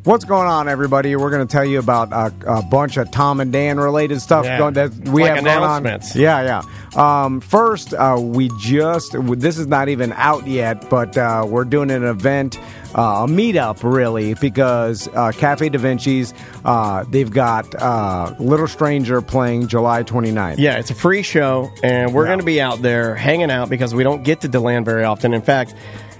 What's going on, everybody? We're going to tell you about a bunch of Tom and Dan related stuff that we have announcements. Going on. Yeah. First, this is not even out yet, but we're doing an event, a meetup, really, because Cafe Da Vinci's, they've got Little Stranger playing July 29th. Yeah, it's a free show, and we're going to be out there hanging out because we don't get to DeLand very often. In fact,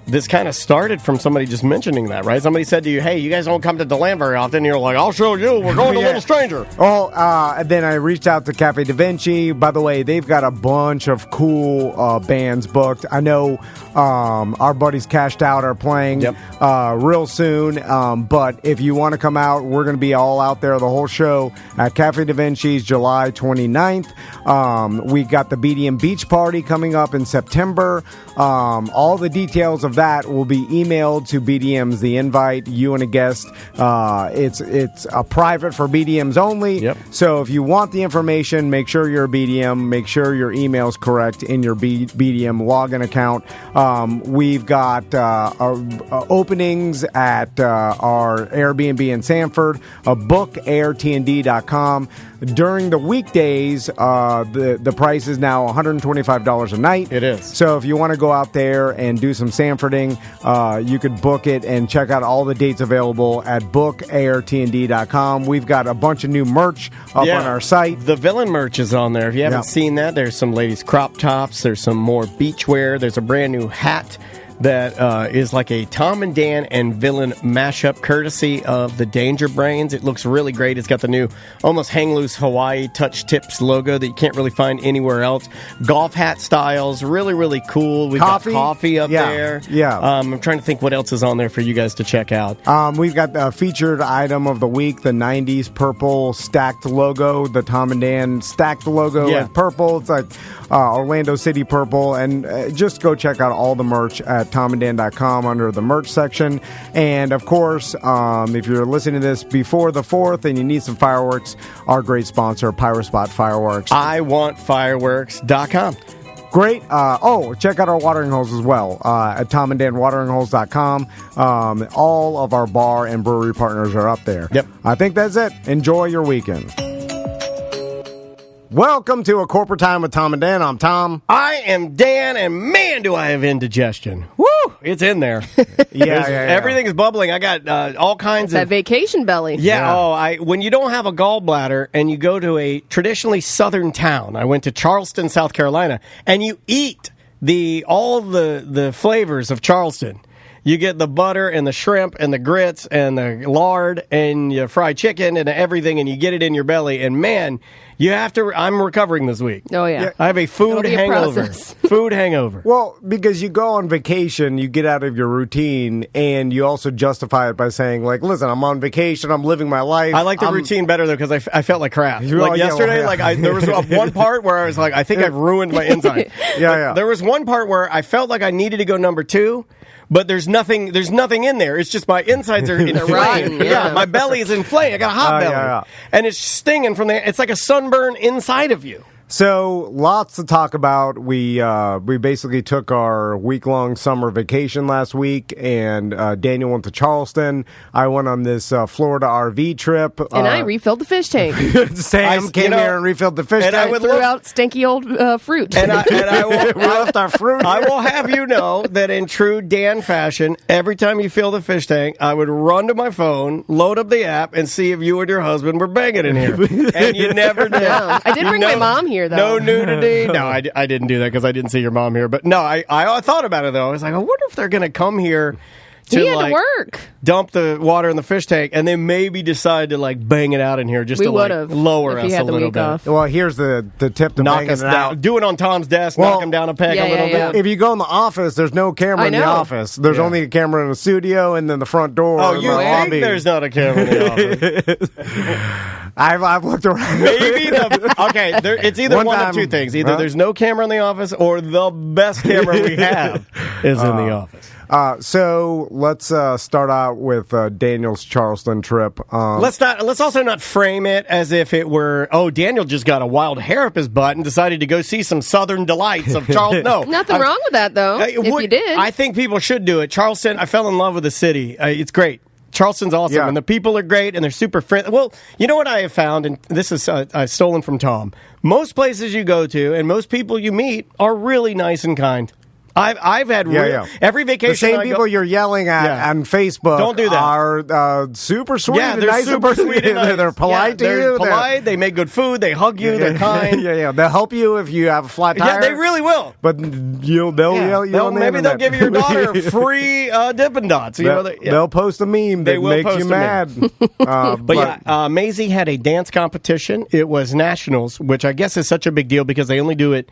this kind of started from somebody just mentioning that, right? Somebody said to you, hey, you guys don't come to DeLand very often. And you're like, I'll show you. We're going to Little Stranger. Oh, and then I reached out to Cafe Da Vinci. By the way, they've got a bunch of cool bands booked. I know our buddies Cashed Out are playing real soon. But if you want to come out, we're going to be all out there the whole show at Cafe Da Vinci's July 29th. We got the BDM Beach Party coming up in September. All the details of that will be emailed to BDM's The Invite, you and a guest. It's a private for BDMs only. Yep. So if you want the information, make sure you're a BDM. Make sure your email's correct in your BDM login account. We've got openings at our Airbnb in Sanford, bookairtnd.com. During the weekdays, the price is now $125 a night. It is. So if you want to go out there and do some Sanfording, you could book it and check out all the dates available at bookairtnd.com. We've got a bunch of new merch up on our site. The villain merch is on there. If you haven't seen that, there's some ladies' crop tops. There's some more beachwear. There's a brand new hat that is like a Tom and Dan and villain mashup courtesy of the Danger Brains. It looks really great. It's got the new almost hang loose Hawaii touch tips logo that you can't really find anywhere else. Golf hat styles, really, really cool. We've got coffee up there. Yeah. I'm trying to think what else is on there for you guys to check out. We've got the featured item of the week, the 90s purple stacked logo, the Tom and Dan stacked logo with purple. It's like Orlando City purple. And just go check out all the merch at tomanddan.com under the merch section. And of course, if you're listening to this before the 4th and you need some fireworks, our great sponsor, Pyrospot Fireworks. iwantfireworks.com. Great. Check out our watering holes as well at tomanddanwateringholes.com. All of our bar and brewery partners are up there. Yep. I think that's it. Enjoy your weekend. Welcome to A Corporate Time with Tom and Dan. I'm Tom. I am Dan, and man, do I have indigestion. Woo! It's in there. Yeah. Everything's bubbling. I got all kinds of... that vacation belly. Yeah. When you don't have a gallbladder and you go to a traditionally southern town, I went to Charleston, South Carolina, and you eat all the flavors of Charleston. You get the butter and the shrimp and the grits and the lard and you fry chicken and everything, and you get it in your belly. And man, you have to. I'm recovering this week. Oh yeah, I have a food hangover. Food hangover. Well, because you go on vacation, you get out of your routine, and you also justify it by saying, like, "Listen, I'm on vacation. I'm living my life." I like the routine better though because I felt like crap. Like yesterday, there was one part where I was like, I think I've ruined my inside. Yeah. There was one part where I felt like I needed to go number 2. But there's nothing in there. It's just my insides are inflamed. My belly is inflamed. I got a hot belly. And it's stinging from it's like a sunburn inside of you. So, lots to talk about. We basically took our week-long summer vacation last week, and Daniel went to Charleston. I went on this Florida RV trip. And I refilled the fish tank. Sam came here and refilled the fish tank. I threw out stinky old fruit. And I will, we left our fruit. I will have you know that in true Dan fashion, every time you fill the fish tank, I would run to my phone, load up the app, and see if you and your husband were banging in here. And you never did. No. I did bring my mom here, though. No nudity. No, I didn't do that because I didn't see your mom here. But no, I thought about it, though. I was like, I wonder if they're going to come here to work, dump the water in the fish tank, and then maybe decide to bang it out in here just to lower us a little bit. Off. Well, here's the tip to knock us down. Out. Do it on Tom's desk. Knock him down a peg a little bit. If you go in the office, there's no camera in the office. There's only a camera in the studio, and then the front door. Oh, you think lobby. There's not a camera in the office? I've looked around. Maybe it's either one of two things. Either there's no camera in the office, or the best camera we have is in the office. So let's start out with Daniel's Charleston trip. Let's also not frame it as if it were, Daniel just got a wild hair up his butt and decided to go see some Southern delights of Charleston. No, nothing wrong with that though. If you did, I think people should do it. Charleston, I fell in love with the city. It's great. Charleston's awesome, Yeah. and the people are great, and they're super friendly. Well, you know what I have found, and this is I've stolen from Tom. Most places you go to and most people you meet are really nice and kind. I've had every vacation. The same people you're yelling at on Facebook don't do that. Are super sweet and they're nice. super sweet and nice. They're polite to you. They're polite. They make good food. They hug you. They're kind. They'll help you if you have a flat tire. Yeah, they really will. But they'll yell you on the maybe internet. they'll give your daughter free Dippin' Dots. They'll post a meme that makes you mad. But Maisie had a dance competition. It was nationals, which I guess is such a big deal because they only do it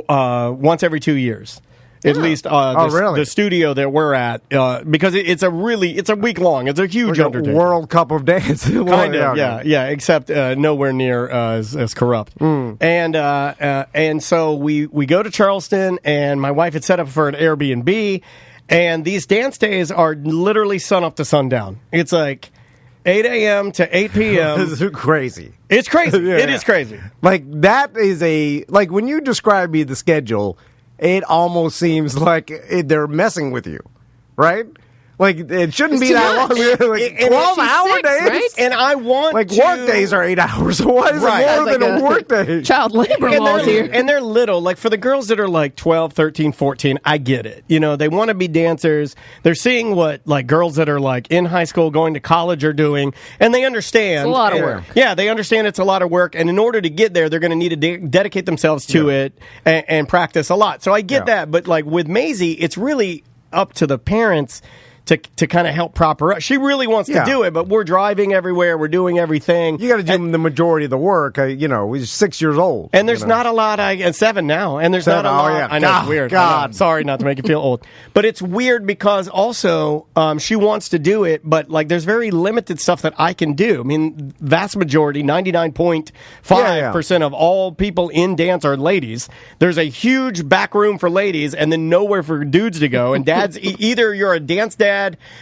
once every 2 years. At least really? The studio that we're at, because it's a week long. It's a huge undertaking. World Cup of Dance. Kind of, yeah. Except nowhere near as corrupt. And so we go to Charleston, and my wife had set up for an Airbnb, and these dance days are literally sun up to sundown. It's like 8 a.m. to 8 p.m. This is crazy. It's crazy. It is crazy. Like, that is when you describe me the schedule, it almost seems like they're messing with you, right? Like, it shouldn't be that long. 12-hour days? Right? And I want work days are 8 hours. So why is it more than a work day? Child labor laws here. And they're little. Like, for the girls that are like 12, 13, 14, I get it. You know, they want to be dancers. They're seeing what, like, girls that are, like, in high school, going to college are doing. And they understand. It's a lot of work. Yeah, they understand it's a lot of work. And in order to get there, they're going to need to dedicate themselves to it and practice a lot. So I get that. But, like, with Maisie, it's really up to the parents to kind of help prop her up. She really wants to do it, but we're driving everywhere. We're doing everything. You got to do the majority of the work. He's 6 years old. And there's not a lot. And 7 now. And there's not a lot. Yeah. I know, it's weird. God. Sorry not to make you feel old. But it's weird because also she wants to do it, but like there's very limited stuff that I can do. I mean, vast majority, 99.5% of all people in dance are ladies. There's a huge back room for ladies and then nowhere for dudes to go. And dads, either you're a dance dad,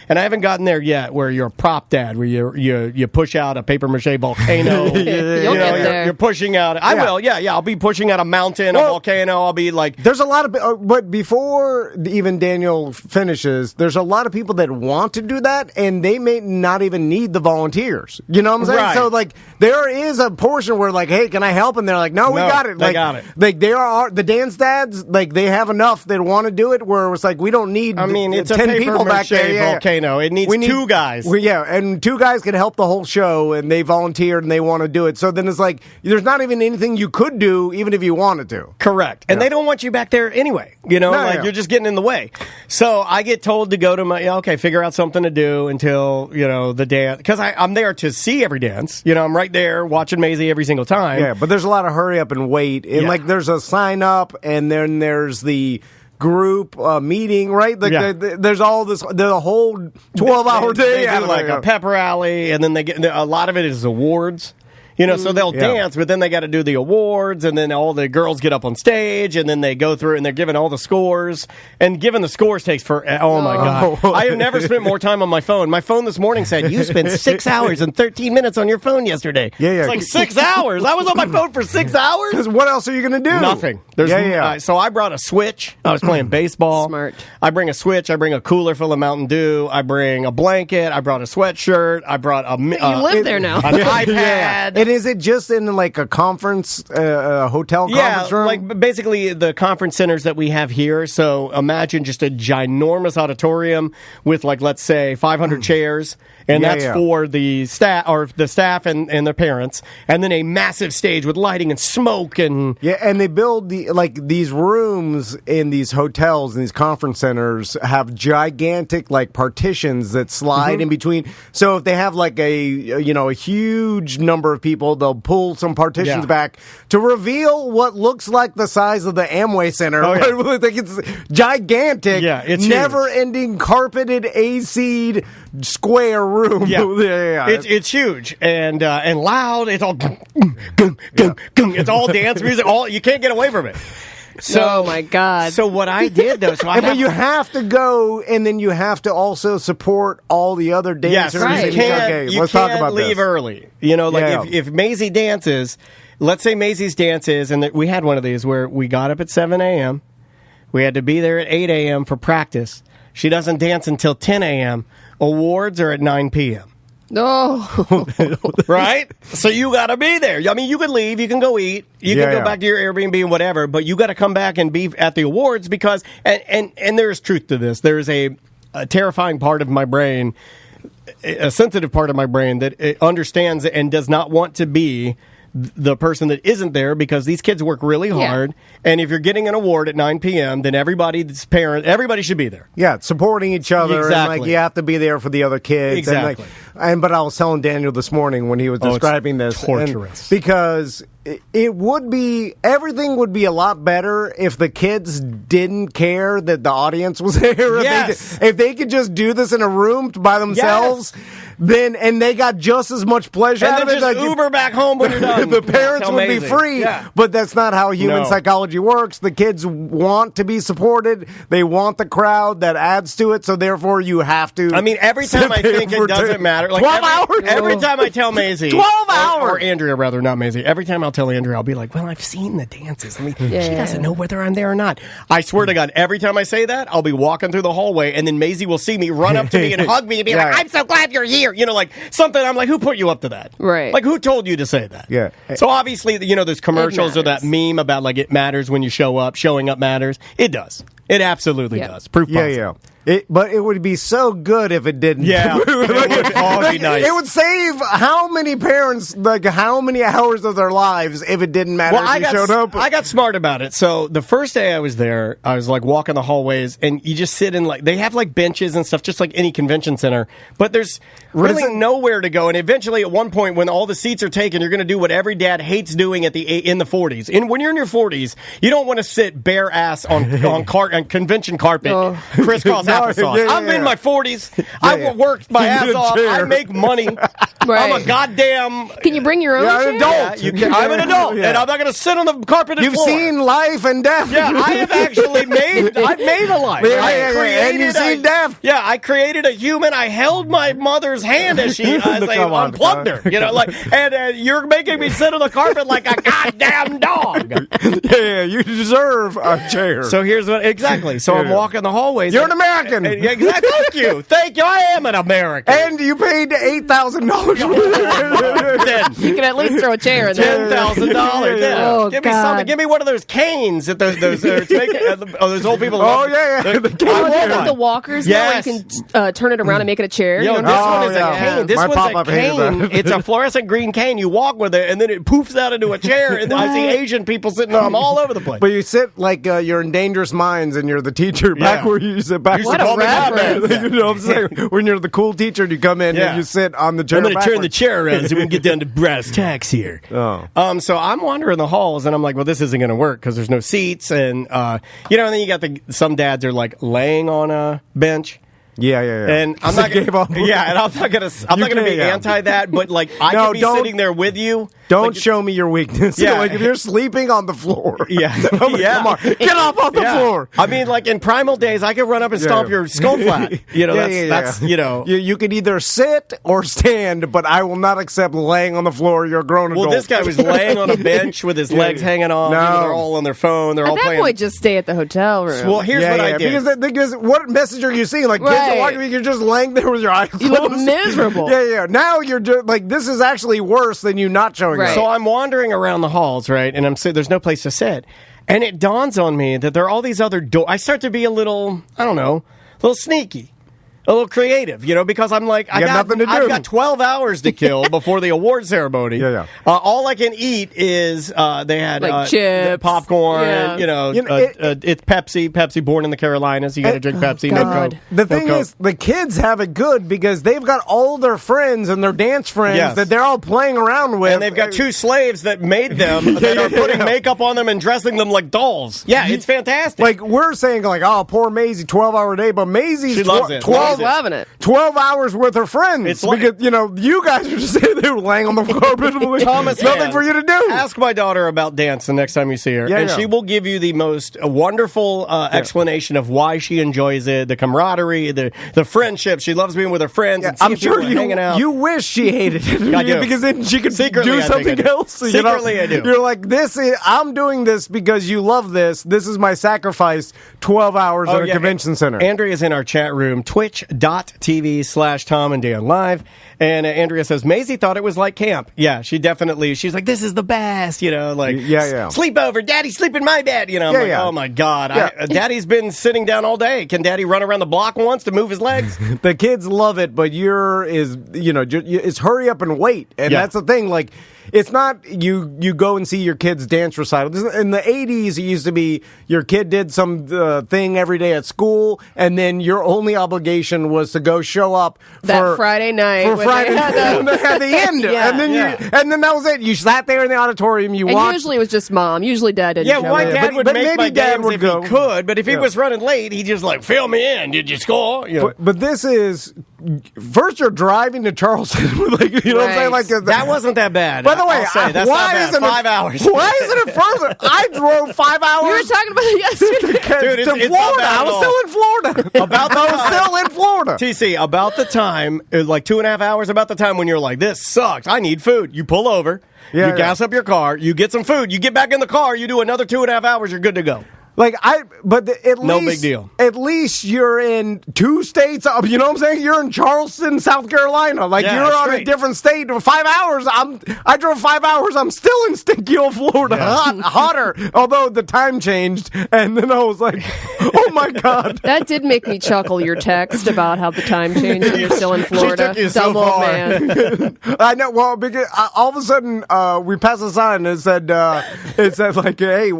and I haven't gotten there yet, where you're a prop dad, where you push out a paper mache volcano. You'll get there. You're pushing out. I will. Yeah. I'll be pushing out a mountain, a volcano. I'll be like. There's a lot of, but before even Daniel finishes, there's a lot of people that want to do that, and they may not even need the volunteers. You know what I'm saying? Right. So like, there is a portion where like, hey, can I help? And they're like, no, we got it. They like, got it. Like there are the dance dads, like they have enough that want to do it. Where it's like we don't need. I mean, it's 10 a paper people back mache there. volcano. It needs 2 guys. And 2 guys can help the whole show, and they volunteered and they want to do it. So then it's like there's not even anything you could do, even if you wanted to. Correct. And they don't want you back there anyway. You know, you're just getting in the way. So I get told to go to figure out something to do until, the dance. Because I'm there to see every dance. I'm right there watching Maisie every single time. Yeah, but there's a lot of hurry up and wait. And there's a sign up, and then there's the group meeting, right? Like there's all this, the whole 12-hour day. They do like a pep rally, and then they get a lot of it is awards. So they'll dance, but then they got to do the awards, and then all the girls get up on stage, and then they go through, and they're giving all the scores. And giving the scores takes oh my God. I have never spent more time on my phone. My phone this morning said, you spent 6 hours and 13 minutes on your phone yesterday. It's like 6 hours. I was on my phone for 6 hours? Because what else are you going to do? Nothing. So I brought a Switch. I was playing baseball. Smart. I bring a Switch. I bring a cooler full of Mountain Dew. I bring a blanket. I brought a sweatshirt. I brought a you live there now. An iPad. And is it just in like a conference, hotel conference room? Like basically the conference centers that we have here. So imagine just a ginormous auditorium with like, let's say 500 chairs. And that's for the staff and their parents. And then a massive stage with lighting and smoke and and they build these rooms in these hotels and these conference centers have gigantic like partitions that slide in between. So if they have like a huge number of people, they'll pull some partitions back to reveal what looks like the size of the Amway Center. Like it's gigantic. Yeah, it's never-ending carpeted, AC'd square room. It's huge and loud. It's all it's all dance music. You can't get away from it. So, oh my God! So what I did though, but you have to go, and then you have to also support all the other dancers. Yes, right. You can't leave early. If Maisie dances, let's say Maisie's dances, and we had one of these where we got up at 7 a.m. We had to be there at 8 a.m. for practice. She doesn't dance until 10 a.m. awards are at 9 p.m. No. Right? So you got to be there. I mean, you can leave, you can go eat, you can go back to your Airbnb and whatever, but you got to come back and be at the awards because, and there's truth to this. There's a terrifying part of my brain, a sensitive part of my brain that it understands and does not want to be the person that isn't there because these kids work really hard. And if you're getting an award at 9 p.m., then everybody should be there. Yeah, supporting each other. Exactly. And like you have to be there for the other kids. Exactly. But I was telling Daniel this morning when he was describing this. Torturous. Because everything would be a lot better if the kids didn't care that the audience was there. Yes. If they could just do this in a room by themselves, and they got just as much pleasure out of it. And then just Uber back home when you're done. The parents would be free, but that's not how human psychology works. The kids want to be supported. They want the crowd that adds to it, so therefore you have to. I mean, every time I think it doesn't matter. Like 12 hours? Every time I tell Maisie. 12 hours! Or Andrea, rather, not Maisie. Every time I'll tell Andrea, I'll be like, well, I've seen the dances. I mean, she doesn't know whether I'm there or not. I swear to God, every time I say that, I'll be walking through the hallway, and then Maisie will see me, run up to me, and hug me, and be like, I'm so glad you're here. You know, like something. I'm like, who put you up to that? Right. Like, who told you to say that? Yeah. So obviously, you know, there's commercials or that meme about like it matters when you show up. Showing up matters. It does. It absolutely does. Proof positive. But it would be so good if it didn't. Yeah, it would all be nice. It would save how many parents, like how many hours of their lives if it didn't matter if you showed up. I got smart about it. So the first day I was there, I was like walking the hallways, and you just sit in like they have like benches and stuff, just like any convention center. But there's really nowhere to go. And eventually, at one point, when all the seats are taken, you're going to do what every dad hates doing in the 40s. And when you're in your 40s, you don't want to sit bare ass on convention carpet, crisscross applesauce. I'm in my 40s. I worked my ass off. I make money. I'm a goddamn. Can you bring your own chair? Adult. I'm an adult, and I'm not going to sit on the carpet. You've seen life and death. Yeah, I have actually made. I've made a life. And you've seen death. Yeah, I created a human. I held my mother's hand as I unplugged her. You know, like, and you're making me sit on the carpet like a goddamn dog. Yeah, you deserve a chair. So here's what exactly. So I'm walking the hallways. You're an American. Exactly. Thank you. I am an American. And you paid $8,000. You can at least throw a chair in there. $10,000. Yeah. Oh, give me something. Give me one of those canes that those old people. Oh yeah. I want the walkers. Yes. Where you can turn it around and make it a chair. Yo, this one is a cane. This one's a cane. It's a fluorescent green cane. You walk with it, and then it poofs out into a chair. And then I see Asian people sitting on them all over the place. But you sit like you're in Dangerous Minds, and you're the teacher back where you sit back. What a reference. You know what I'm saying? When you're the cool teacher, and you come in and you sit on the chair. I'm going to turn the chair around so we can get down to brass tacks here. So I'm wandering the halls, and I'm like, well, this isn't going to work because there's no seats, and and then you got some dads are like laying on a bench. Yeah. And I'm not gonna, and I'm not gonna be anti that, but like I could be sitting there with you. Don't show me your weakness. Yeah, like if you're sleeping on the floor. Come on, get off the floor. I mean, like in primal days, I could run up and stomp your skull flat. You know, that's You could either sit or stand, but I will not accept laying on the floor. You're a grown adult. Well, this guy was laying on a bench with his legs hanging off. No. They're all on their phone. They're all playing. At that point, just stay at the hotel room. Well, here's what I did. Because what message are you seeing? Like kids are watching, you're just laying there with your eyes closed. You look miserable. Yeah. Now you're just like, this is actually worse than you not showing up. So I'm wandering around the halls, right? And I'm sitting, there's no place to sit. And it dawns on me that there are all these other doors. I start to be a little, I don't know, a little sneaky. A little creative, because I'm like, I've got 12 hours to kill before the award ceremony. All I can eat is they had like chips, popcorn. It's Pepsi. Born in the Carolinas, you got to drink Pepsi. No Coke. The thing is, the kids have it good because they've got all their friends and their dance friends that they're all playing around with, and they've got two slaves that made them that are putting makeup on them and dressing them like dolls. Yeah, it's fantastic. Like we're saying, like, oh, poor Maisie, 12-hour day, but Maisie's she loves it. 12. Loving it. 12 hours with her friends. It's like, because, you guys are just sitting there laying on the carpet. Thomas, nothing for you to do. Ask my daughter about dance the next time you see her. And she will give you the most wonderful explanation of why she enjoys it, the camaraderie, the friendship. She loves being with her friends. And I'm sure hanging out. You wish she hated it. I do. Because then she could Secretly, do something else. Secretly, I do. You're like, I'm doing this because you love this. This is my sacrifice. 12 hours at a convention center. Andrea's in our chat room. Twitch twitch.tv/Tom and Dan Live. And Andrea says, Maisie thought it was like camp. Yeah, she's like, this is the best, like, sleepover, Daddy, sleep in my bed. I'm oh my God, Daddy's been sitting down all day. Can Daddy run around the block once to move his legs? The kids love it, but it's hurry up and wait. And that's the thing, like, it's not you go and see your kids dance recital. In the 80s, it used to be your kid did some thing every day at school, and then your only obligation was to go show up that Friday night. For Friday night, when they had the end. And then that was it. You sat there in the auditorium, you watched. Usually it was just Mom. Usually Dad didn't show my up. dad would make my games if he could, but if he was running late, he'd just like, fill me in. Did you score? But this is, first you're driving to Charleston. What I'm saying? Like, that wasn't that bad. By the way, that's why isn't 5 hours? Why isn't it further? I drove 5 hours. We were talking about it yesterday. Dude, to Florida. I was still in Florida. TC, about the time, like 2.5 hours, about the time when you're like, this sucks. I need food. You pull over. You gas up your car. You get some food. You get back in the car. You do another 2.5 hours. You're good to go. No big deal. At least you're in 2 states. You know what I'm saying? You're in Charleston, South Carolina. Like, you're on a different state. 5 hours. I drove 5 hours. I'm still in stinky old Florida. Hotter. Although the time changed, and then I was like, oh my God. That did make me chuckle. Your text about how the time changed and you're still in Florida. She took you so far. Man. I know. Well, because all of a sudden we passed a sign and it said like, hey,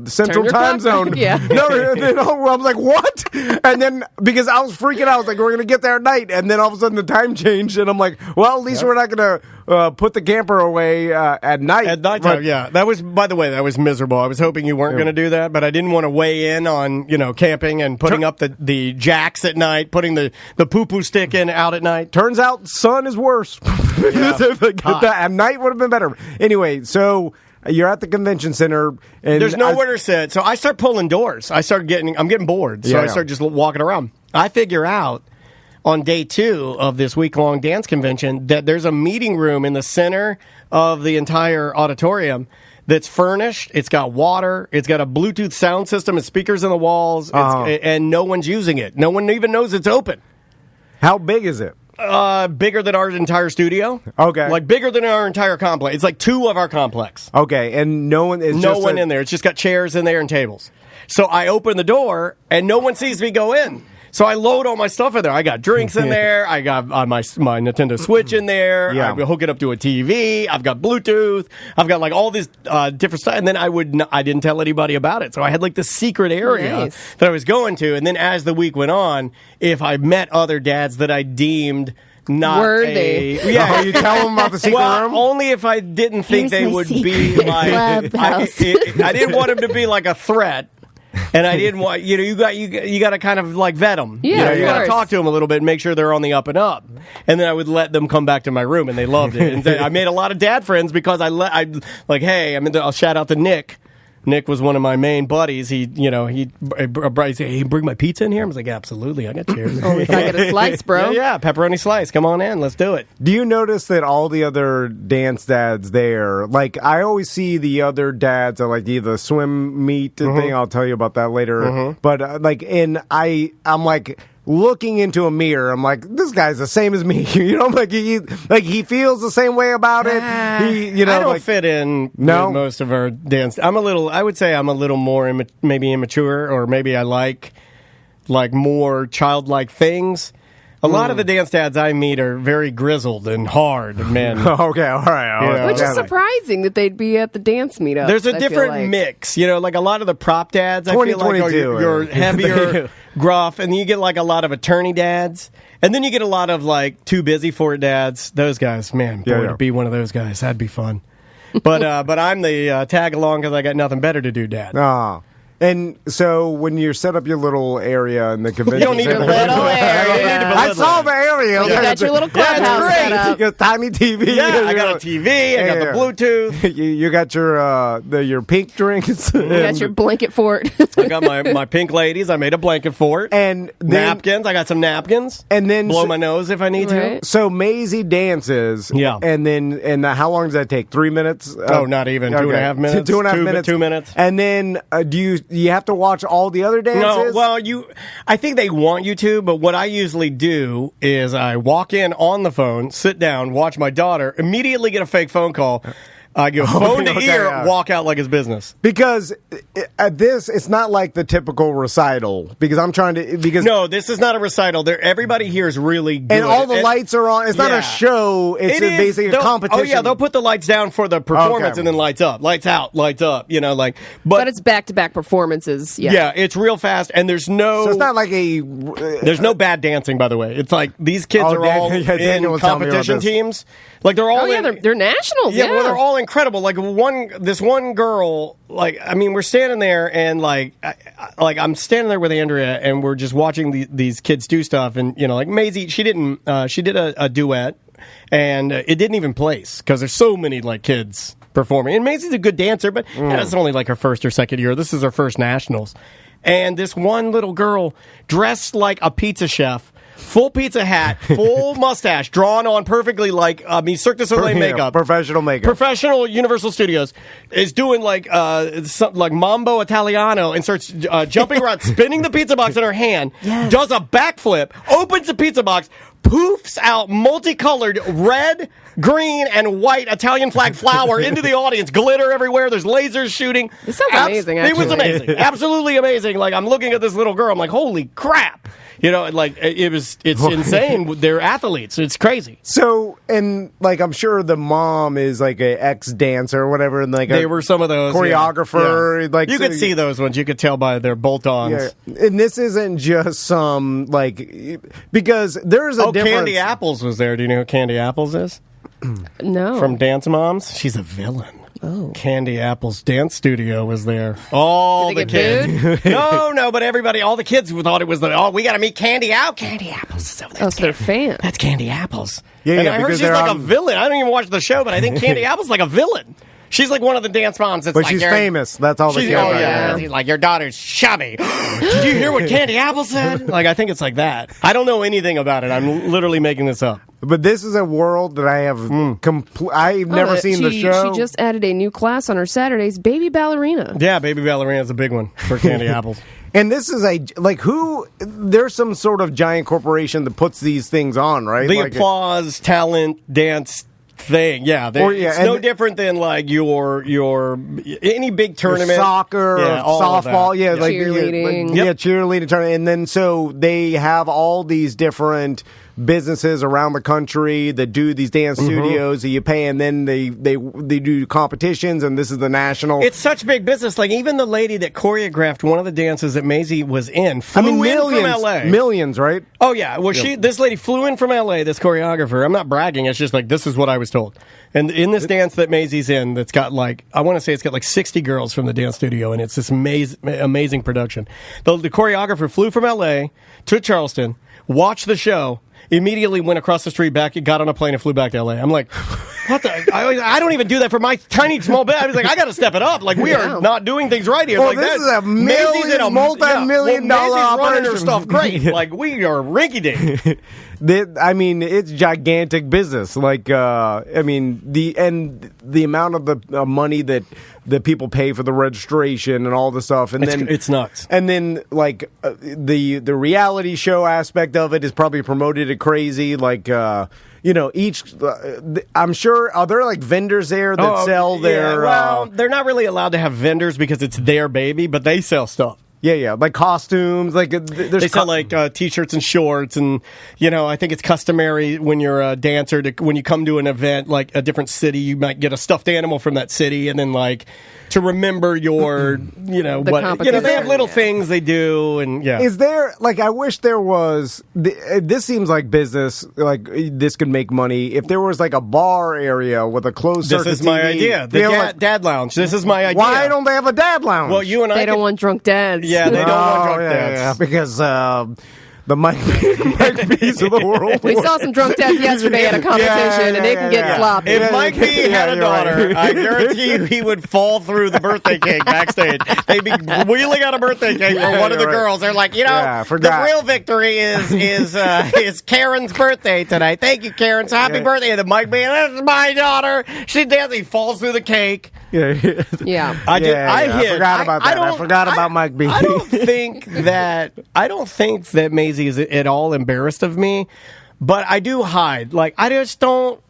Central Time zone. Yeah. No, I was like, what? And then, because I was freaking out, I was like, we're going to get there at night. And then all of a sudden the time changed. And I'm like, well, at least we're not going to put the camper away at night. At nighttime, That was, by the way, that was miserable. I was hoping you weren't going to do that, but I didn't want to weigh in on, camping and putting up the jacks at night, putting the poo-poo stick in out at night. Turns out sun is worse. At night would have been better. Anyway, so you're at the convention center, and there's nowhere to sit. So I start pulling doors. I'm getting bored. So I start just walking around. I figure out on day 2 of this week-long dance convention that there's a meeting room in the center of the entire auditorium that's furnished. It's got water. It's got a Bluetooth sound system and speakers in the walls, and no one's using it. No one even knows it's open. How big is it? Bigger than our entire studio. Okay. Like bigger than our entire complex. It's like 2 of our complex. Okay, and no one is in there. It's just got chairs in there and tables. So I open the door, and no one sees me go in. So I load all my stuff in there. I got drinks in there. I got my Nintendo Switch in there. I hook it up to a TV. I've got Bluetooth. I've got like all this different stuff. And then I didn't tell anybody about it. So I had like this secret area that I was going to. And then as the week went on, if I met other dads that I deemed not worthy. You tell them about the secret room? Only if I didn't think they would be like. I didn't want them to be like a threat. And I didn't want, you got to kind of like vet them. Yeah, you got to talk to them a little bit and make sure they're on the up and up. And then I would let them come back to my room, and they loved it. And I made a lot of dad friends because I'll shout out to Nick. Nick was one of my main buddies. He'd said, hey, bring my pizza in here? I was like, absolutely, I got chairs. Only if I get a slice, bro. Yeah, pepperoni slice. Come on in, let's do it. Do you notice that all the other dance dads there, like I always see the other dads at like either swim meet thing, I'll tell you about that later, but I'm like looking into a mirror, I'm like, this guy's the same as me. He feels the same way about it. I don't fit in with most of our dance. I would say I'm a little more maybe immature, or maybe I like more childlike things. A lot of the dance dads I meet are very grizzled and hard men. Okay, all right. Which is surprising that they'd be at the dance meetup. There's a different mix. Like a lot of the prop dads, I feel like you're heavier, gruff, and you get like a lot of attorney dads. And then you get a lot of like too busy for it dads. Those guys, man, to be one of those guys, that'd be fun. But I'm the tag along because I got nothing better to do, dad. And so when you set up your little area in the convention you don't need a little area. I saw the stereo. You got your little clubhouse set up. You got tiny TV. Yeah, I got a TV. I got the Bluetooth. You got your pink drinks. You got your blanket fort. I got my pink ladies. I made a blanket fort. And then, napkins. I got some napkins. And then blow my nose if I need to. So Maisie dances. Yeah. And how long does that take? 3 minutes? Not even. 2.5 minutes. 2.5 minutes. 2 minutes. And then do you have to watch all the other dances? No, well, I think they want you to, but what I usually do is I walk in on the phone, sit down, watch my daughter, immediately get a fake phone call. I go phone to ear, walk out like it's business. Because at this, it's not like the typical recital. Because I'm trying to... No, this is not a recital. Everybody here is really good. And all the lights are on. It's not a show. It's basically a competition. Oh, yeah, they'll put the lights down for the performance and then lights up. Lights out, lights up. But it's back-to-back performances. Yeah, it's real fast, and there's no... So it's not like there's no bad dancing, by the way. It's like these kids are all in competition teams. Like they're all they're nationals. Yeah, well, they're all incredible. Like this one girl, we're standing there and I'm standing there with Andrea and we're just watching these kids do stuff and Maisie, she did a duet and it didn't even place because there's so many kids performing. And Maisie's a good dancer, but it's only her first or second year. This is her first nationals. And this one little girl dressed like a pizza chef. Full pizza hat, full mustache, drawn on perfectly Cirque du Soleil makeup. Professional makeup. Professional Universal Studios is doing something like Mambo Italiano and starts jumping around, spinning the pizza box in her hand, does a backflip, opens the pizza box, poofs out multicolored red, green, and white Italian flag flour into the audience. Glitter everywhere. There's lasers shooting. This sounds amazing, actually. It was amazing. Absolutely amazing. I'm looking at this little girl. I'm like, holy crap. It's insane. They're athletes. It's crazy. So, and I'm sure the mom is a ex-dancer or whatever, and they were some of those choreographer. Yeah. You could see those ones. You could tell by their bolt-ons. Yeah. And this isn't just some because there's a difference. Candy Apples was there. Do you know who Candy Apples is? No. From Dance Moms. She's a villain. Oh. Candy Apple's dance studio was there. All Did the kids. No, but everybody, all the kids thought it was we got to meet Candy Apples. Candy Apples. So they're fans. That's Candy Apples. Yeah, and I heard she's a villain. I don't even watch the show, but I think Candy Apple's like a villain. She's like one of the dance moms. But she's famous. That's all they care about. Yeah. She's like, your daughter's chubby. Did you hear what Candy Apple said? I think it's like that. I don't know anything about it. I'm literally making this up. But this is a world that I have I've never seen the show. She just added a new class on her Saturdays, Baby Ballerina. Yeah, Baby Ballerina is a big one for Candy Apples. And this is there's some sort of giant corporation that puts these things on, right? The applause, talent, dance thing. Yeah, it's no different than your any big tournament, soccer, softball, cheerleading, cheerleading tournament, and then so they have all these different businesses around the country that do these dance studios that you pay, and then they do competitions, and this is the national. It's such big business. Even the lady that choreographed one of the dances that Maisie was in flew in from LA. Millions, right? Oh yeah. Well, this lady flew in from LA. This choreographer. I'm not bragging. It's just this is what I was told. And in this dance that Maisie's in, that's got I want to say it's got 60 girls from the dance studio, and it's this amazing production. The choreographer flew from LA to Charleston, watched the show. Immediately went across the street back, got on a plane and flew back to LA. I'm like, what the? I don't even do that for my tiny small bit. I was like, I got to step it up. We are not doing things right here. Well, this is a multi-million-dollar operation. Running her stuff great. We are rinky-dink. It's gigantic business. The amount of the money that people pay for the registration and all the stuff, and it's nuts. And then the reality show aspect of it is probably promoted at crazy. I'm sure are there vendors there that sell their. Well, they're not really allowed to have vendors because it's their baby, but they sell stuff. Yeah, costumes, they sell t-shirts and shorts, and I think it's customary when you're a dancer when you come to an event a different city, you might get a stuffed animal from that city, and then to remember your they have little things they do, and Is there I wish there was this seems like business this could make money if there was a bar area with a closed circuit. This is my idea. The dad lounge. This is my idea. Why don't they have a dad lounge? Well, you and they don't want drunk dads. Yeah, they don't want drunk dads. Yeah, because the Mike B's of the world. We saw some drunk dads yesterday at a competition, and they can get sloppy. If Mike B had a daughter, right. I guarantee you he would fall through the birthday cake backstage. They'd be wheeling out a birthday cake for one of the girls. They're like, the real victory is Karen's birthday tonight. Thank you, Karen. So happy birthday. And then Mike B, this is my daughter. She dances. He falls through the cake. Yeah. I forgot about that. I forgot about Mike B. I don't think that Maisie is at all embarrassed of me, but I do hide. Like, I don't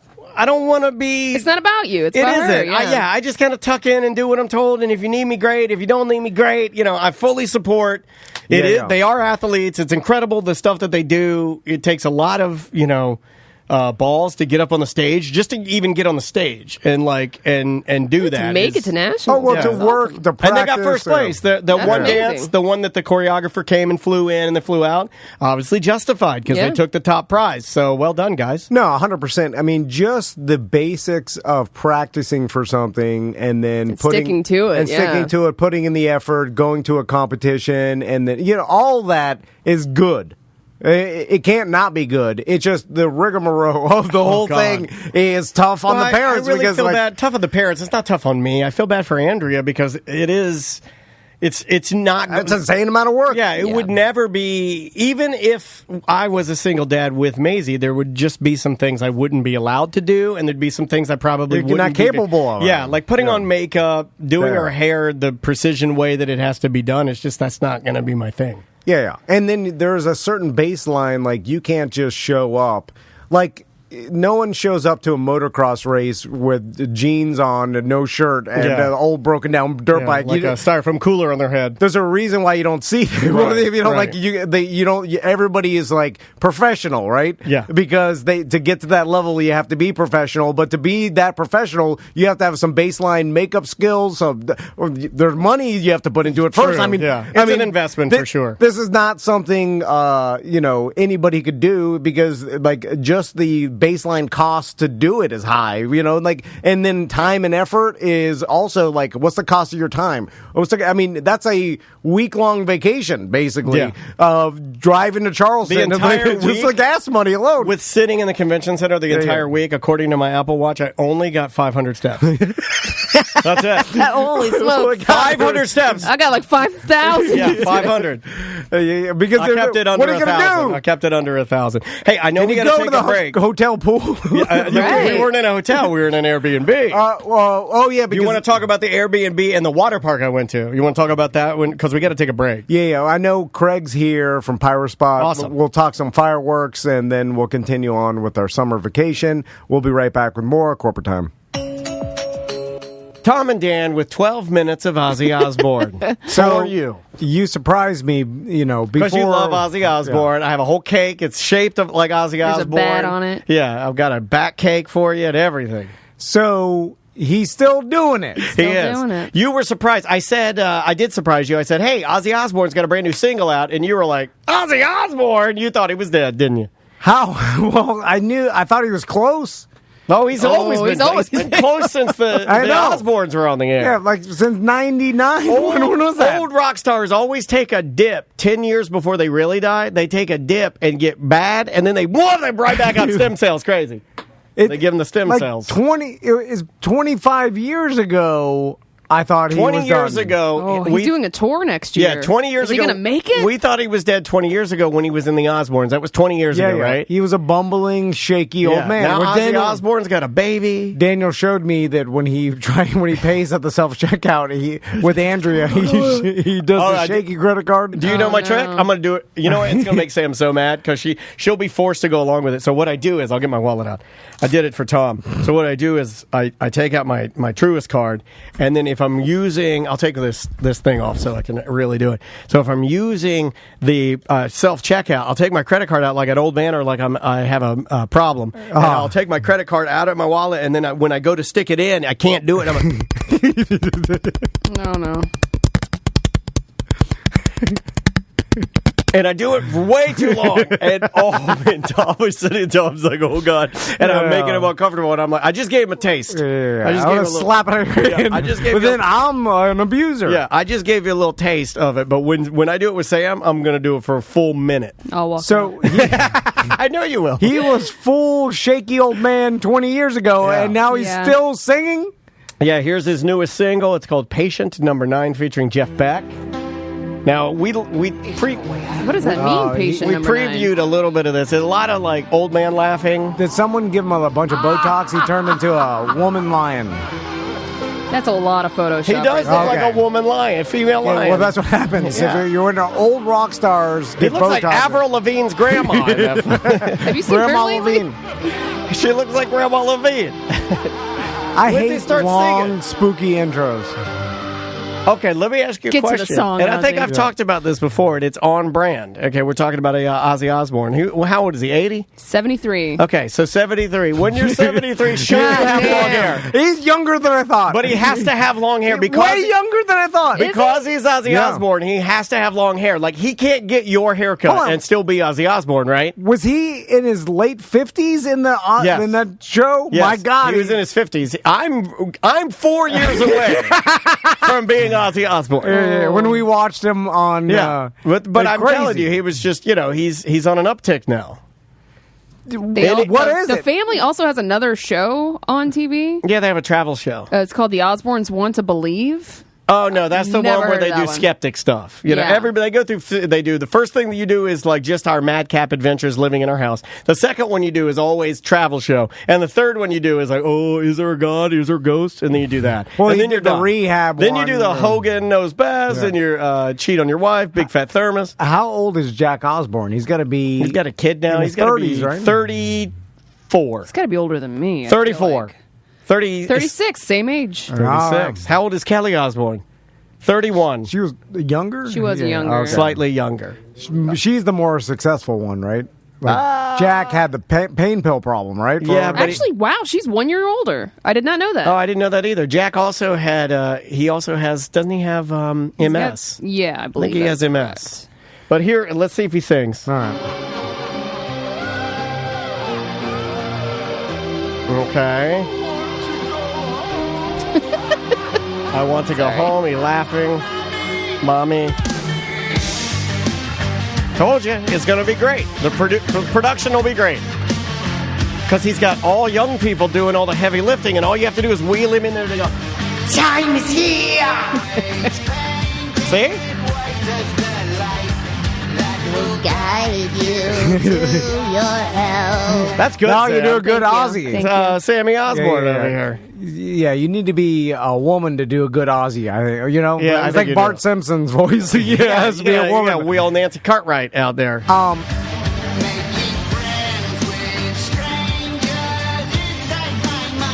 want to be... It's not about you. It's about her. Yeah. I just kind of tuck in and do what I'm told, and if you need me, great. If you don't need me, great. I fully support. They are athletes. It's incredible, the stuff that they do. It takes a lot of, balls to get up on the stage, just to even get on the stage and do that. To make it to national. To work, awesome. to practice. And they got first place. The one dance, the one that the choreographer came and flew in and then flew out, obviously justified because they took the top prize. So well done, guys. No, 100%. I mean, just the basics of practicing for something and then sticking to it, putting in the effort, going to a competition, and then all that is good. It can't not be good. It's just the rigmarole of the whole thing is tough on the parents. I really feel bad. Tough on the parents. It's not tough on me. I feel bad for Andrea because it is. It's not. It's an insane amount of work. Yeah, it would never be. Even if I was a single dad with Maisie, there would just be some things I wouldn't be allowed to do, and there'd be some things I probably you're not capable of. Yeah, like putting on makeup, doing her hair the precision way that it has to be done. It's just that's not going to be my thing. Yeah. And then there's a certain baseline, like you can't just show up. Like, no one shows up to a motocross race with jeans on and no shirt and an old broken down dirt bike. Like a styrofoam cooler on their head. There's a reason why you don't see them. Everybody is like professional, right? Yeah. Because to get to that level, you have to be professional. But to be that professional, you have to have some baseline makeup skills. There's money you have to put into it first. True. It's an investment for sure. This is not something anybody could do because just the baseline cost to do it is high, and then time and effort is also what's the cost of your time? That's a week-long vacation, basically, of driving to Charleston. The entire week, just the gas money alone. With sitting in the convention center the entire week, according to my Apple Watch, I only got 500 steps. That's it. Holy smokes. 500 steps. I got 5,000. Yeah, 500. Because I kept it under 1,000. I kept it under 1,000. Hey, I know we got to take a break. Hotel pool. We weren't in a hotel. We were in an Airbnb. Because you want to talk about the Airbnb and the water park I went to? You want to talk about that because we got to take a break. Yeah. I know Craig's here from Pyro Spot. Awesome. We'll talk some fireworks and then we'll continue on with our summer vacation. We'll be right back with more Corporate Time. Tom and Dan with 12 minutes of Ozzy Osbourne. So are you? You surprised me, before. Because you love Ozzy Osbourne. Yeah. I have a whole cake. It's shaped like Ozzy Osbourne. There's a bat on it. Yeah, I've got a bat cake for you and everything. So he's still doing it. He is. Doing it. You were surprised. I said, I did surprise you. I said, hey, Ozzy Osbourne's got a brand new single out. And you were like, Ozzy Osbourne? You thought he was dead, didn't you? How? Well, I thought he was close. No, he's always been close since the Osbournes were on the air. Yeah, since 99. When was that? Old rock stars always take a dip 10 years before they really die. They take a dip and get bad, and then they right back up stem cells. Crazy. They give them the stem cells. 25 years ago, I thought he was 20 years ago. He's doing a tour next year. Yeah, 20 years ago. Is he going to make it? We thought he was dead 20 years ago when he was in the Osbournes. That was 20 years ago, right? He was a bumbling, shaky old man. Now Ozzy Osbourne's got a baby. Daniel showed me that when he pays at the self-checkout, with Andrea, he does the shaky credit card. Do you know my trick? I'm going to do it. You know what? It's going to make Sam so mad because she'll be forced to go along with it. So what I do is I'll get my wallet out. I did it for Tom. So what I do is I take out my Truist card, and then if I'm using, I'll take this thing off so I can really do it. So if I'm using the self-checkout, I'll take my credit card out like an old man or like I have a problem. And I'll take my credit card out of my wallet, and then when I go to stick it in, I can't do it. I'm like... No. And I do it way too long. And Tom was sitting there. Tom's like, oh, God. And I'm making him uncomfortable. And I'm like, I just gave him a taste. I just gave him a slap it in. I just gave but then I'm an abuser. Yeah, I just gave you a little taste of it. But when I do it with Sam, I'm going to do it for a full minute. I'll walk So I know you will. He was full shaky old man 20 years ago, and now he's still singing? Yeah, here's his newest single. It's called Patient, number 9, featuring Jeff Beck. Now, what does that mean, patient? We previewed a little bit of this. There's a lot of, like, old man laughing. Did someone give him a bunch of Botox? He turned into a woman lion. That's a lot of Photoshop. He does look like a woman lion, a female lion. Well, that's what happens. If you're into old rock stars, he looks like Avril Lavigne's grandma. Have you seen Grandma her lately? Levine. She looks like Grandma Levine. I hate long, spooky intros. Okay, let me ask you a question. To the song, and I think I've talked about this before, and it's on brand. Okay, we're talking about Ozzy Osbourne. How old is he, 80? 73. Okay, so 73. When you're 73, should you have long hair? He's younger than I thought. But he has to have long hair because... Way younger than I thought. Because he's Ozzy Osbourne, he has to have long hair. Like, he can't get your haircut and still be Ozzy Osbourne, right? Was he in his late 50s in that show? Yes. My God. He was in his 50s. I'm 4 years away from being Ozzy Osbourne. When we watched him on... but I'm telling you, he was just, he's on an uptick now. The family also has another show on TV. Yeah, they have a travel show. It's called The Osbournes Want to Believe. Oh no, that's the one where they do skeptic stuff. Everybody they do. The first thing that you do is like just our madcap adventures living in our house. The second one you do is always travel show, and the third one you do is like, oh, is there a God? Is there a ghost? And then you do that. Well, and then you're the done. rehab. Then you do the Hogan knows best, and you cheat on your wife, big fat thermos. How old is Jack Osbourne? He's got to be. He's got a kid now. He's got to be 34. He's got to be older than me. 34. 36, same age. 36. How old is Kelly Osbourne? 31. She was younger? She was younger. Okay. Slightly younger. She's the more successful one, right? Jack had the pain pill problem, right? Actually, wow, she's 1 year older. I did not know that. Oh, I didn't know that either. Jack also had, doesn't he have MS? I believe he has MS. Correct. But here, let's see if he sings. All right. Okay. I want to go home. He's laughing. Mommy. Told you, it's going to be great. The production will be great. Because he's got all young people doing all the heavy lifting, and all you have to do is wheel him in there to go, time is here! See? Will guide you to your hell. That's good. Now Sam. you do a good Ozzy. Sammy Osbourne over here. Yeah, you need to be a woman to do a good Ozzy. I it's think like Bart Simpson's voice. It has to be a woman. Yeah, wheel Nancy Cartwright out there.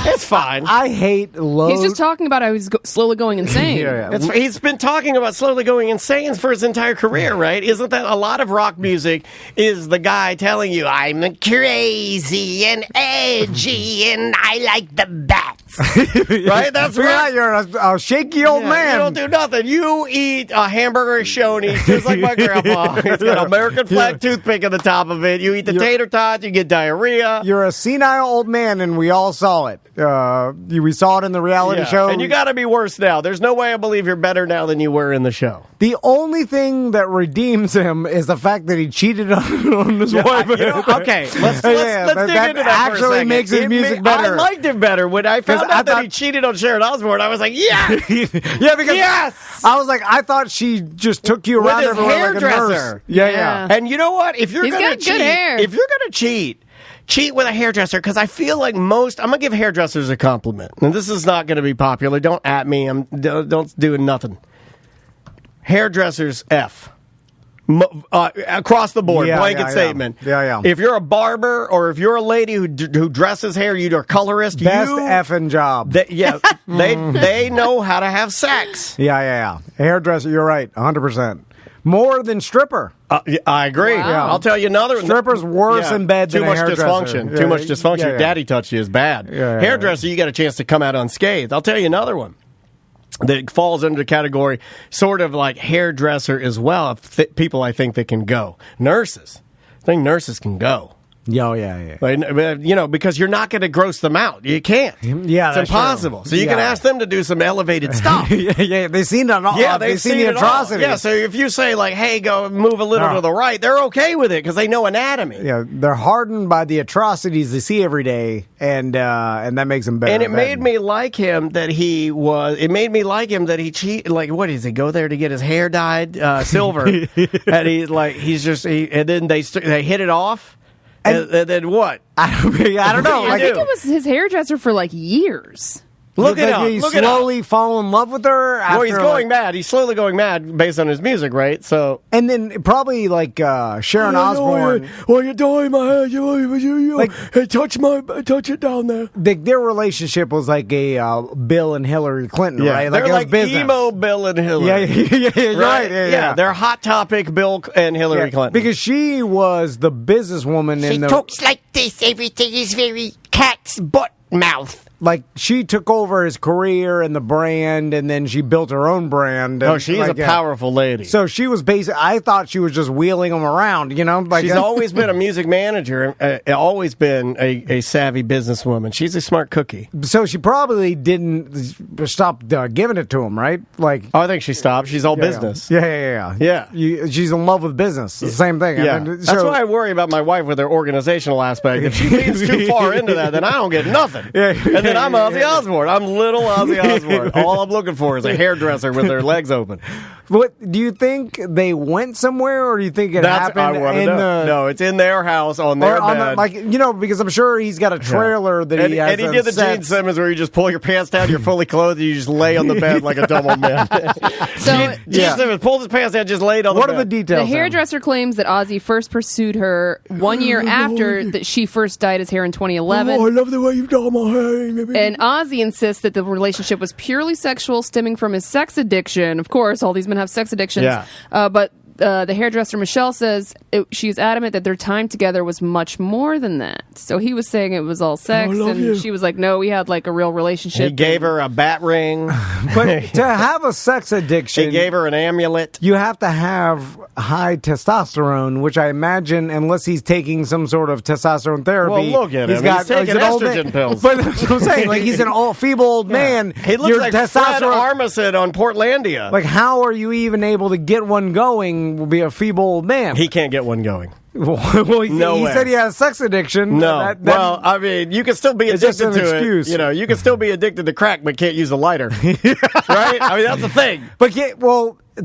It's fine. I hate low. He's just talking about how he's slowly going insane. He's been talking about slowly going insane for his entire career, right? Isn't that a lot of rock music is the guy telling you, I'm crazy and edgy and I like the bats. Right? That's right. You're a shaky old man. You don't do nothing. You eat a hamburger shoney just like my grandpa. He's got an American flag toothpick at the top of it. You eat the tater tots, you get diarrhea. You're a senile old man, and we all saw it. We saw it in the reality show. And you got to be worse now. There's no way I believe you're better now than you were in the show. The only thing that redeems him is the fact that he cheated on his wife. Okay, let's dig into that actually for a second. Makes his music better. I liked him better when I found out that he cheated on Sharon Osbourne. I was like, yeah, because I was like, I thought she just took you around with his hairdresser. Yeah. And you know what? If you're going to cheat, if you're going to cheat with a hairdresser, because I feel like I'm going to give hairdressers a compliment. And this is not going to be popular. Don't at me. Don't do nothing. Hairdressers, F. Across the board, blanket statement. Yeah. If you're a barber or if you're a lady who dresses hair, you're a colorist. Best effing job. They know how to have sex. Yeah. Hairdresser, you're right, 100%. More than stripper. I agree. Wow. Yeah. I'll tell you another one. Stripper's worse in bed than a hairdresser. Too much dysfunction. Yeah. Daddy touched you is bad. Hairdresser, you got a chance to come out unscathed. I'll tell you another one. that falls under the category sort of like hairdresser as well. People I think that can go. Nurses. I think nurses can go. Yeah. Like, because you're not going to gross them out. You can't. Yeah, it's impossible. True. So you can ask them to do some elevated stuff. They've seen it all. Yeah, they've seen the atrocities. Yeah, so if you say, like, hey, go move a little to the right, they're okay with it because they know anatomy. Yeah, they're hardened by the atrocities they see every day, and that makes them better. And it made me like him that he cheated. Like, what does he go there to get his hair dyed silver? And and then they hit it off. And then what? I don't know. I think it was his hairdresser for like years. Look it up. He slowly fall in love with her. Well, he's going mad. He's slowly going mad based on his music, right? So, and then probably like Sharon Osbourne. What are you doing, my head? Like, hey, touch it down there. Their relationship was like a Bill and Hillary Clinton, right? They're like business. emo Bill and Hillary. Right. Yeah, they're hot topic Bill and Hillary Clinton because she was the businesswoman. She talks like this. Everything is very cat's butt mouth. Like, she took over his career and the brand, and then she built her own brand. Oh, she's a powerful lady. So she was I thought she was just wheeling them around, Like, she's always been a music manager, always been a savvy businesswoman. She's a smart cookie. So she probably didn't stop giving it to him, right? Like, I think she stopped. She's all business. Yeah. She's in love with business. It's the same thing. Yeah. That's why I worry about my wife with her organizational aspect. If she leans too far into that, then I don't get nothing. And then I'm Ozzy Osbourne. I'm little Ozzy Osbourne. All I'm looking for is a hairdresser with their legs open. What do you think they went somewhere, or do you think happened No, it's in their house on their bed. Because I'm sure he's got a trailer that he has. And he did the Gene Simmons where you just pull your pants down, you're fully clothed, and you just lay on the bed like a double man. So Gene Simmons pulled his pants down, just laid on the bed. What are the details? The hairdresser claims that Ozzy first pursued her 1 year after that she first dyed his hair in 2011. Oh, I love the way you've done my hair. And Ozzy insists that the relationship was purely sexual, stemming from his sex addiction. Of course, all these men have sex addictions. Yeah. But the hairdresser Michelle says she's adamant that their time together was much more than that. So he was saying it was all sex, and she was like, "No, we had like a real relationship." He gave her a bat ring, but to have a sex addiction, he gave her an amulet. You have to have high testosterone, which I imagine, unless he's taking some sort of testosterone therapy. Well, look at him. He's taking estrogen pills. But that's what I'm saying. Like, he's an feeble old man. He looks like Fred Armisen on Portlandia. Like, how are you even able to get one going? Will be a feeble old man. He can't get one going. Well, he said he had a sex addiction. No. Well, I mean, you can still be addicted to excuse. it. You can still be addicted to crack, but can't use a lighter. Right? I mean, that's the thing. But,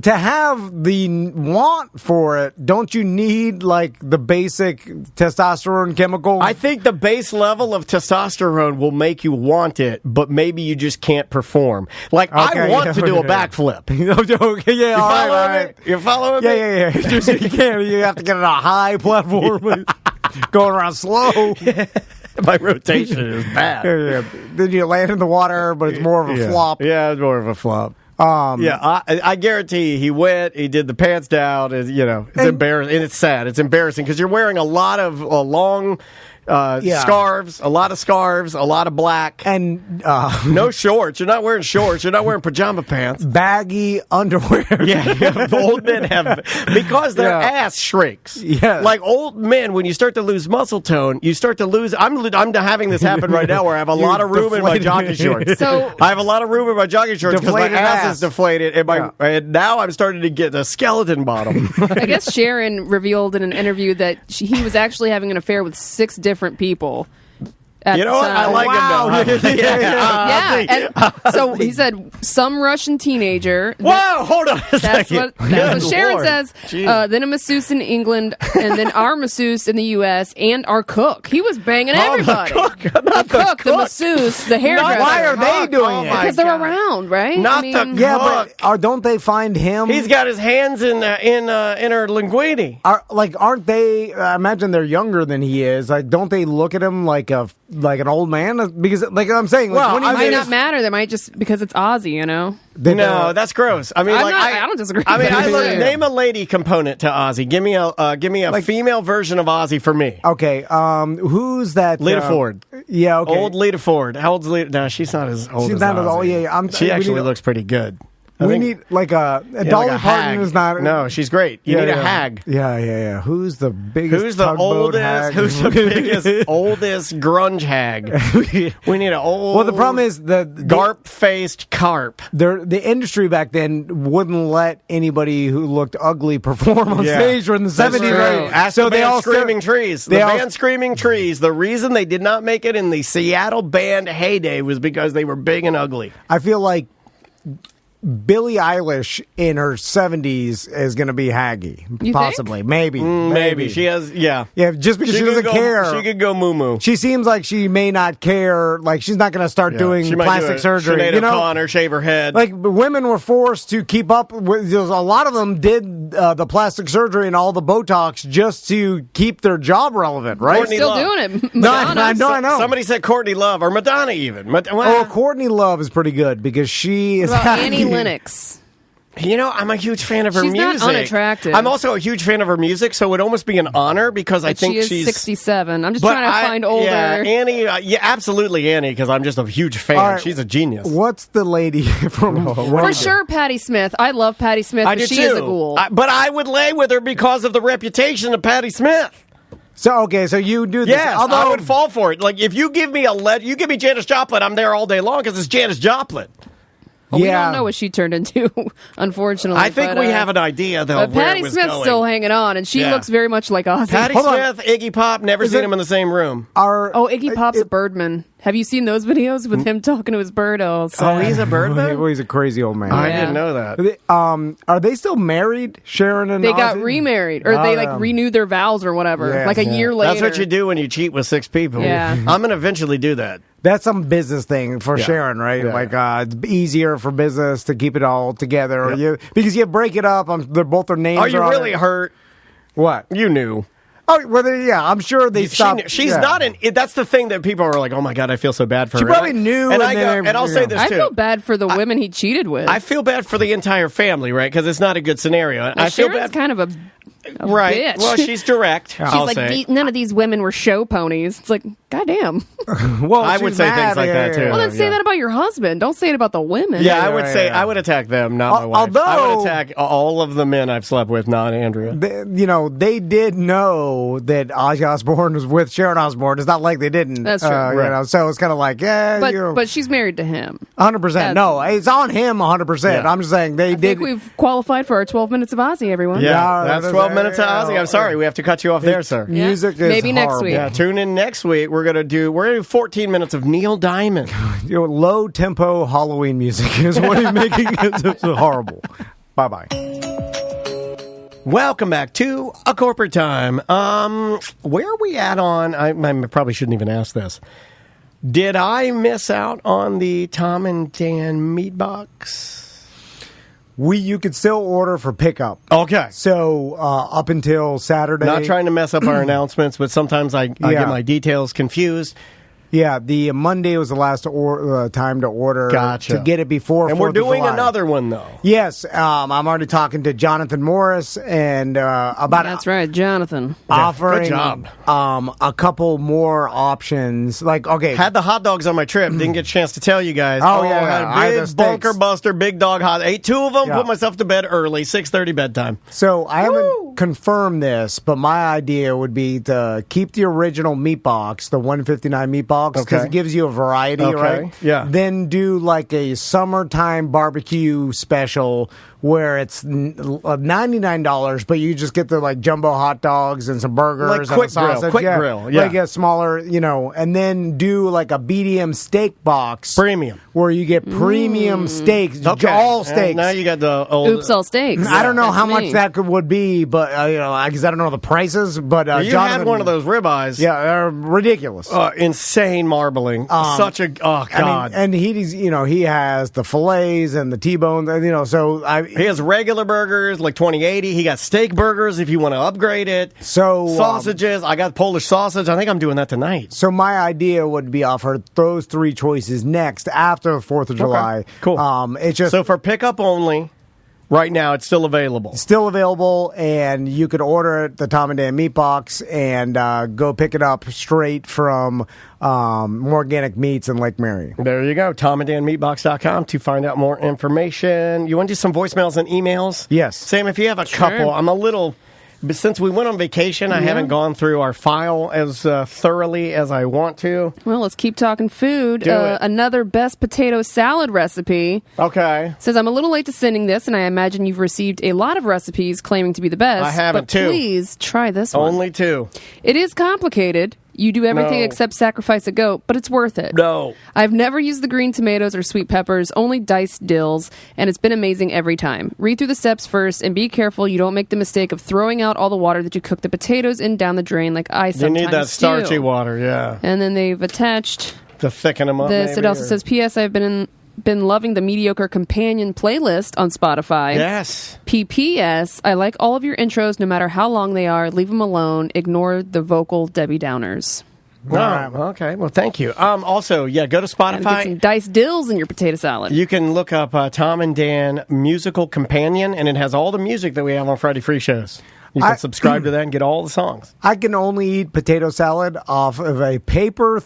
to have the want for it, don't you need, like, the basic testosterone chemical? I think the base level of testosterone will make you want it, but maybe you just can't perform. Like, I want to do a backflip. Okay, yeah, all right. You're following me? Yeah. You can't. You have to get on a high platform, going around slow. My rotation is bad. Yeah. Then you land in the water, but it's more of a flop. Yeah, it's more of a flop. I guarantee he went, he did the pants down, it's embarrassing, and it's sad. It's embarrassing because you're wearing a lot of long scarves, a lot of black. And no shorts. You're not wearing shorts. You're not wearing pajama pants. Baggy underwear. Yeah, old men have, because their ass shrinks. Yeah. Like old men, when you start to lose muscle tone, you start to lose. I'm having this happen right now where I have a lot of room in my jogging shorts. So I have a lot of room in my jogging shorts because my ass is deflated, and now I'm starting to get a skeleton bottom. I guess Sharon revealed in an interview that he was actually having an affair with 6 different people. You know what? I like him now. And so he said some Russian teenager. Whoa, hold on a second. That's what Sharon says. Then a masseuse in England, and then our masseuse in the U.S., and our cook. He was banging everybody. The cook, the masseuse, the hairdresser. Why are they doing it? Because they're around, right? Not the cook. Yeah, but don't they find him? He's got his hands in her linguine. Aren't they? I imagine they're younger than he is. Like, don't they look at him like a like an old man? Because, like I'm saying, like, Well, when It he might was- not matter. They might just because it's Ozzy, you know. No, that's gross. I mean, I don't disagree. I mean, Yeah. name a lady component to Ozzy. Give me a Like- female version of Ozzy for me. Okay, who's that? Lita Ford. Yeah, okay. Old Lita Ford. How old's Lita? No, she's not as old She's as not as Ozzy. old. Yeah, she we actually need- looks pretty good. We need like a Dolly like a Parton hag. is not. No, she's great. You need a hag. Yeah. Who's the biggest? Who's the tugboat oldest? hag? Who's the biggest, oldest grunge hag? We need an old. Well, the problem is the garp-faced carp. the industry back then wouldn't let anybody who looked ugly perform on stage in the That's 70s, true. right? Ask the band Screaming Trees. The band Screaming Trees, the reason they did not make it in the Seattle band heyday was because they were big and ugly. I feel like Billie Eilish in her 70s is going to be haggy. You Possibly. Maybe. Maybe. She has, yeah. Yeah, just because she could doesn't go- care. She could go moo-moo. She seems like she may not care. Like, she's not going to start doing She might plastic do surgery. Sinead You know? O'Connor, shave her head. Like, women were forced to keep up with, a lot of them did the plastic surgery and all the Botox just to keep their job relevant, right? Courtney Still Love. doing it. No, Madonna. I know. Somebody said Courtney Love or Madonna even. Oh, Courtney Love is pretty good because she is What about haggy. Annie Lennox? You know, I'm a huge fan of her She's not music. unattractive. I'm also a huge fan of her music, so it would almost be an honor because I think she is she's 67. I'm just But trying to find older. Yeah, Annie. Yeah, absolutely Annie, because I'm just a huge fan. All right, She's a genius. What's the lady from? For sure, Patti Smith. I love Patti Smith, I but do she too. is a ghoul. But I would lay with her because of the reputation of Patti Smith. So okay, so you do this. Yes, I would fall for it. Like if you give me you give me Janis Joplin, I'm there all day long because it's Janis Joplin. Well, we yeah. don't know what she turned into, unfortunately. I think we have an idea though. But of where Patti it was Smith's going. still hanging on, and she Yeah. looks very much like Ozzy. Patti Hold on. Smith, Iggy Pop, never seen them in the same room. Iggy Pop's a birdman. Have you seen those videos with him talking to his bird? Oh, He's a birdman. Well, he's a crazy old man. I Yeah. didn't know that. Are they still married, Sharon and They got Ozzy? remarried, or they like renewed their vows or whatever, Yeah. like a year later. That's what you do when you cheat with 6 people. Yeah. I'm going to eventually do that. That's some business thing for Yeah. Sharon, right? Yeah. Like it's easier for business to keep it all together, or because you break it up. They're both their names. Are you on really it. hurt? What? You knew. Oh, well, I'm sure they stopped. She's yeah. not in. That's the thing that people are like, "Oh my god, I feel so bad for She her." probably knew, and and I go, then, and I'll you say know. this I too. feel bad for the women he cheated with. I feel bad for the entire family, right? Because it's not a good scenario. I feel Sharon's bad. kind of a Right. bitch. Well, she's direct. She's I'll like, say. none of these women were show ponies. It's like, goddamn. Well, I would she's say mad, things like that, too. Well, then say that about your husband. Don't say it about the women. Yeah, I would yeah, say yeah. I would attack them, not my wife. I Although- would attack all of the men I've slept with, not Andrea. They did know that Ozzy Osbourne was with Sharon Osbourne. It's not like they didn't. That's true. Right. So it's kind of like, But she's married to him. 100%. No, it's on him 100%. Yeah. I'm just saying they I did. think we've qualified for our 12 minutes of Ozzy, everyone. Yeah. That's 12 minutes of Ozzy. I'm sorry, we have to cut you off there, sir. Yeah. Music is Maybe next horrible. week. Yeah, tune in next week. We're gonna do 14 minutes of Neil Diamond. Low tempo Halloween music is what he's making. It's horrible. Bye bye. Welcome back to A Corporate Time. Where are we at on? I probably shouldn't even ask this. Did I miss out on the Tom and Dan meat box? You could still order for pickup. Okay. So up until Saturday. Not trying to mess up our announcements, but sometimes I get my details confused. Yeah, the Monday was the last time to order. Gotcha. To get it before. And we're 4th of doing July. another one, though. Yes, I'm already talking to Jonathan Morris and about That's right, Jonathan. offering good job. A couple more options. Like, okay, Had the hot dogs on my trip. Didn't get a chance to tell you guys. Oh, yeah, I yeah. I had had a the big steaks. bunker buster, big dog hot. Ate 2 of them, Yeah. put myself to bed early, 6:30 bedtime. so I haven't confirmed this, but my idea would be to keep the original meat box, the 159 meat box, because Okay. it gives you a variety, Okay, right? yeah. Then do like a summertime barbecue special where it's $99, but you just get the like jumbo hot dogs and some burgers Like and quick a sausage. grill, quick grill, yeah. Like a smaller, and then do like a BDM steak box. Premium. Where you get premium steaks, Okay. all And steaks. now you got the old. Oops, all steaks. I don't know That's how me. much that would be, but because I don't know the prices. But you Jonathan, had one of those ribeyes. Yeah, they're ridiculous. Insane. plain marbling. Such a God. I mean, and he has the fillets and the T-bones. He has regular burgers like 2080. He got steak burgers if you want to upgrade it. So sausages. I got Polish sausage. I think I'm doing that tonight. So my idea would be offer those 3 choices next after the 4th of July. Okay. Cool. It's just so for pickup only. Right now, it's still available. Still available, and you could order it, the Tom and Dan Meat Box, and go pick it up straight from Organic Meats in Lake Mary. There you go, tomanddanmeatbox.com to find out more information. You want to do some voicemails and emails? Yes. Sam, if you have a couple, I'm a little... But since we went on vacation, I haven't gone through our file as thoroughly as I want to. Well, let's keep talking food. Do it. Another best potato salad recipe. Okay. Says, I'm a little late to sending this, and I imagine you've received a lot of recipes claiming to be the best. I haven't, but too. Please try this one. Only 2. It is complicated. You do everything except sacrifice a goat, but it's worth it. No. I've never used the green tomatoes or sweet peppers, only diced dills, and it's been amazing every time. Read through the steps first and be careful you don't make the mistake of throwing out all the water that you cook the potatoes in down the drain like I sometimes do. You need that starchy water, yeah. And then they've attached... To thicken them up, It also says, P.S. I've been loving the Mediocre Companion playlist on Spotify. Yes. P.P.S. I like all of your intros, no matter how long they are. Leave them alone. Ignore the vocal Debbie Downers. Okay. Well, thank you. Also, go to Spotify. Get some diced dills in your potato salad. You can look up Tom and Dan Musical Companion, and it has all the music that we have on Friday Free Shows. You can subscribe to that and get all the songs. I can only eat potato salad off of a paper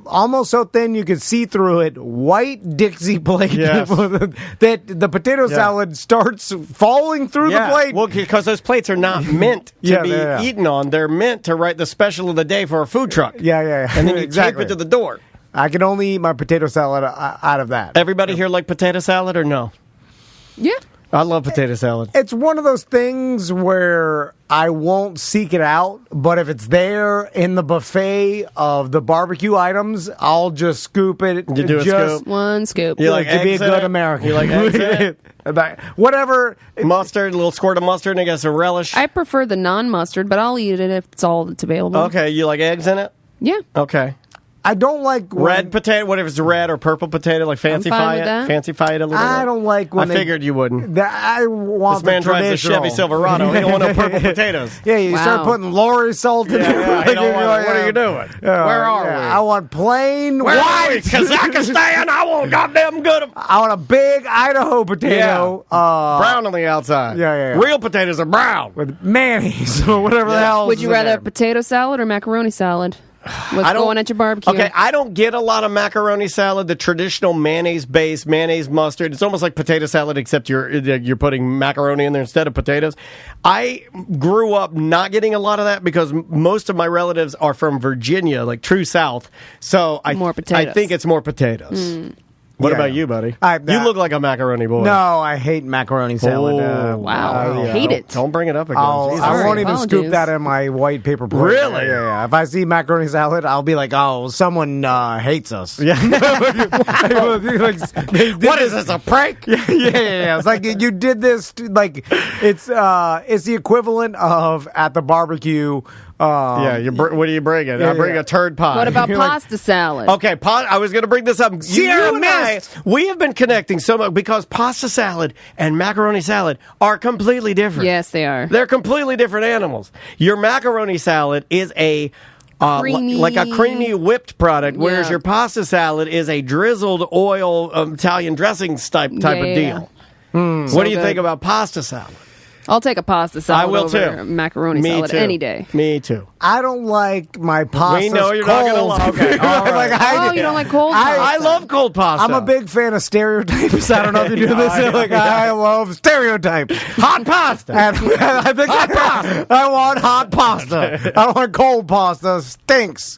almost so thin you can see through it, white Dixie plate. Yes. that the potato salad starts falling through the plate. Well, because those plates are not meant to be eaten on. They're meant to write the special of the day for a food truck. Yeah. And then you tape it to the door. I can only eat my potato salad out of that. Everybody here like potato salad or no? Yeah. I love potato salad. It's one of those things where I won't seek it out, but if it's there in the buffet of the barbecue items, I'll just scoop it. You do a scoop? One scoop. You like to be a good American. You like eggs in it? Whatever. Mustard, a little squirt of mustard, and I guess a relish. I prefer the non-mustard, but I'll eat it if it's all that's available. Okay, you like eggs in it? Yeah. Okay. I don't like red potato. What if it's red or purple potato? Like fancy-fy it. Fancy-fy it a little bit. I don't like when I figured you wouldn't. I want this man drives a Chevy Silverado. He don't want no purple potatoes. Yeah, you start putting Lorry salt in there. What are you doing? Where are we? I want plain Where white. are we? Kazakhstan. I want goddamn good. I want a big Idaho potato. Brown on the outside. Yeah. Real potatoes are brown. With mayonnaise or whatever the hell. Would you rather potato salad or macaroni salad? What's going at your barbecue? Okay, I don't get a lot of macaroni salad, the traditional mayonnaise-based, mayonnaise mustard. It's almost like potato salad, except you're putting macaroni in there instead of potatoes. I grew up not getting a lot of that because most of my relatives are from Virginia, like true South. So I think it's more potatoes. What about you, buddy? You look like a macaroni boy. No, I hate macaroni salad. Wow. Hate it. Don't bring it up again. I won't even scoop that in my white paper plate. Really? Yeah. If I see macaroni salad, I'll be like, oh, someone hates us. Yeah. What is this, a prank? Yeah. It's like you did this, it's the equivalent of at the barbecue. What are you bringing? I bring a turd pie. What about pasta salad? Okay, I was going to bring this up. You and I, we have been connecting so much because pasta salad and macaroni salad are completely different. Yes, they are. They're completely different animals. Your macaroni salad is like a creamy whipped product, whereas your pasta salad is a drizzled oil Italian dressing type of deal. What do you think about pasta salad? I'll take a pasta salad. I will over too. Macaroni salad any day. Me too. I don't like my pasta. We know you're not going to like. Okay, all right. You don't like cold pasta? I love cold pasta. I'm a big fan of stereotypes. I don't know if you do this. I love stereotypes. Hot pasta. I think hot pasta. I want hot pasta. I don't want cold pasta. Stinks.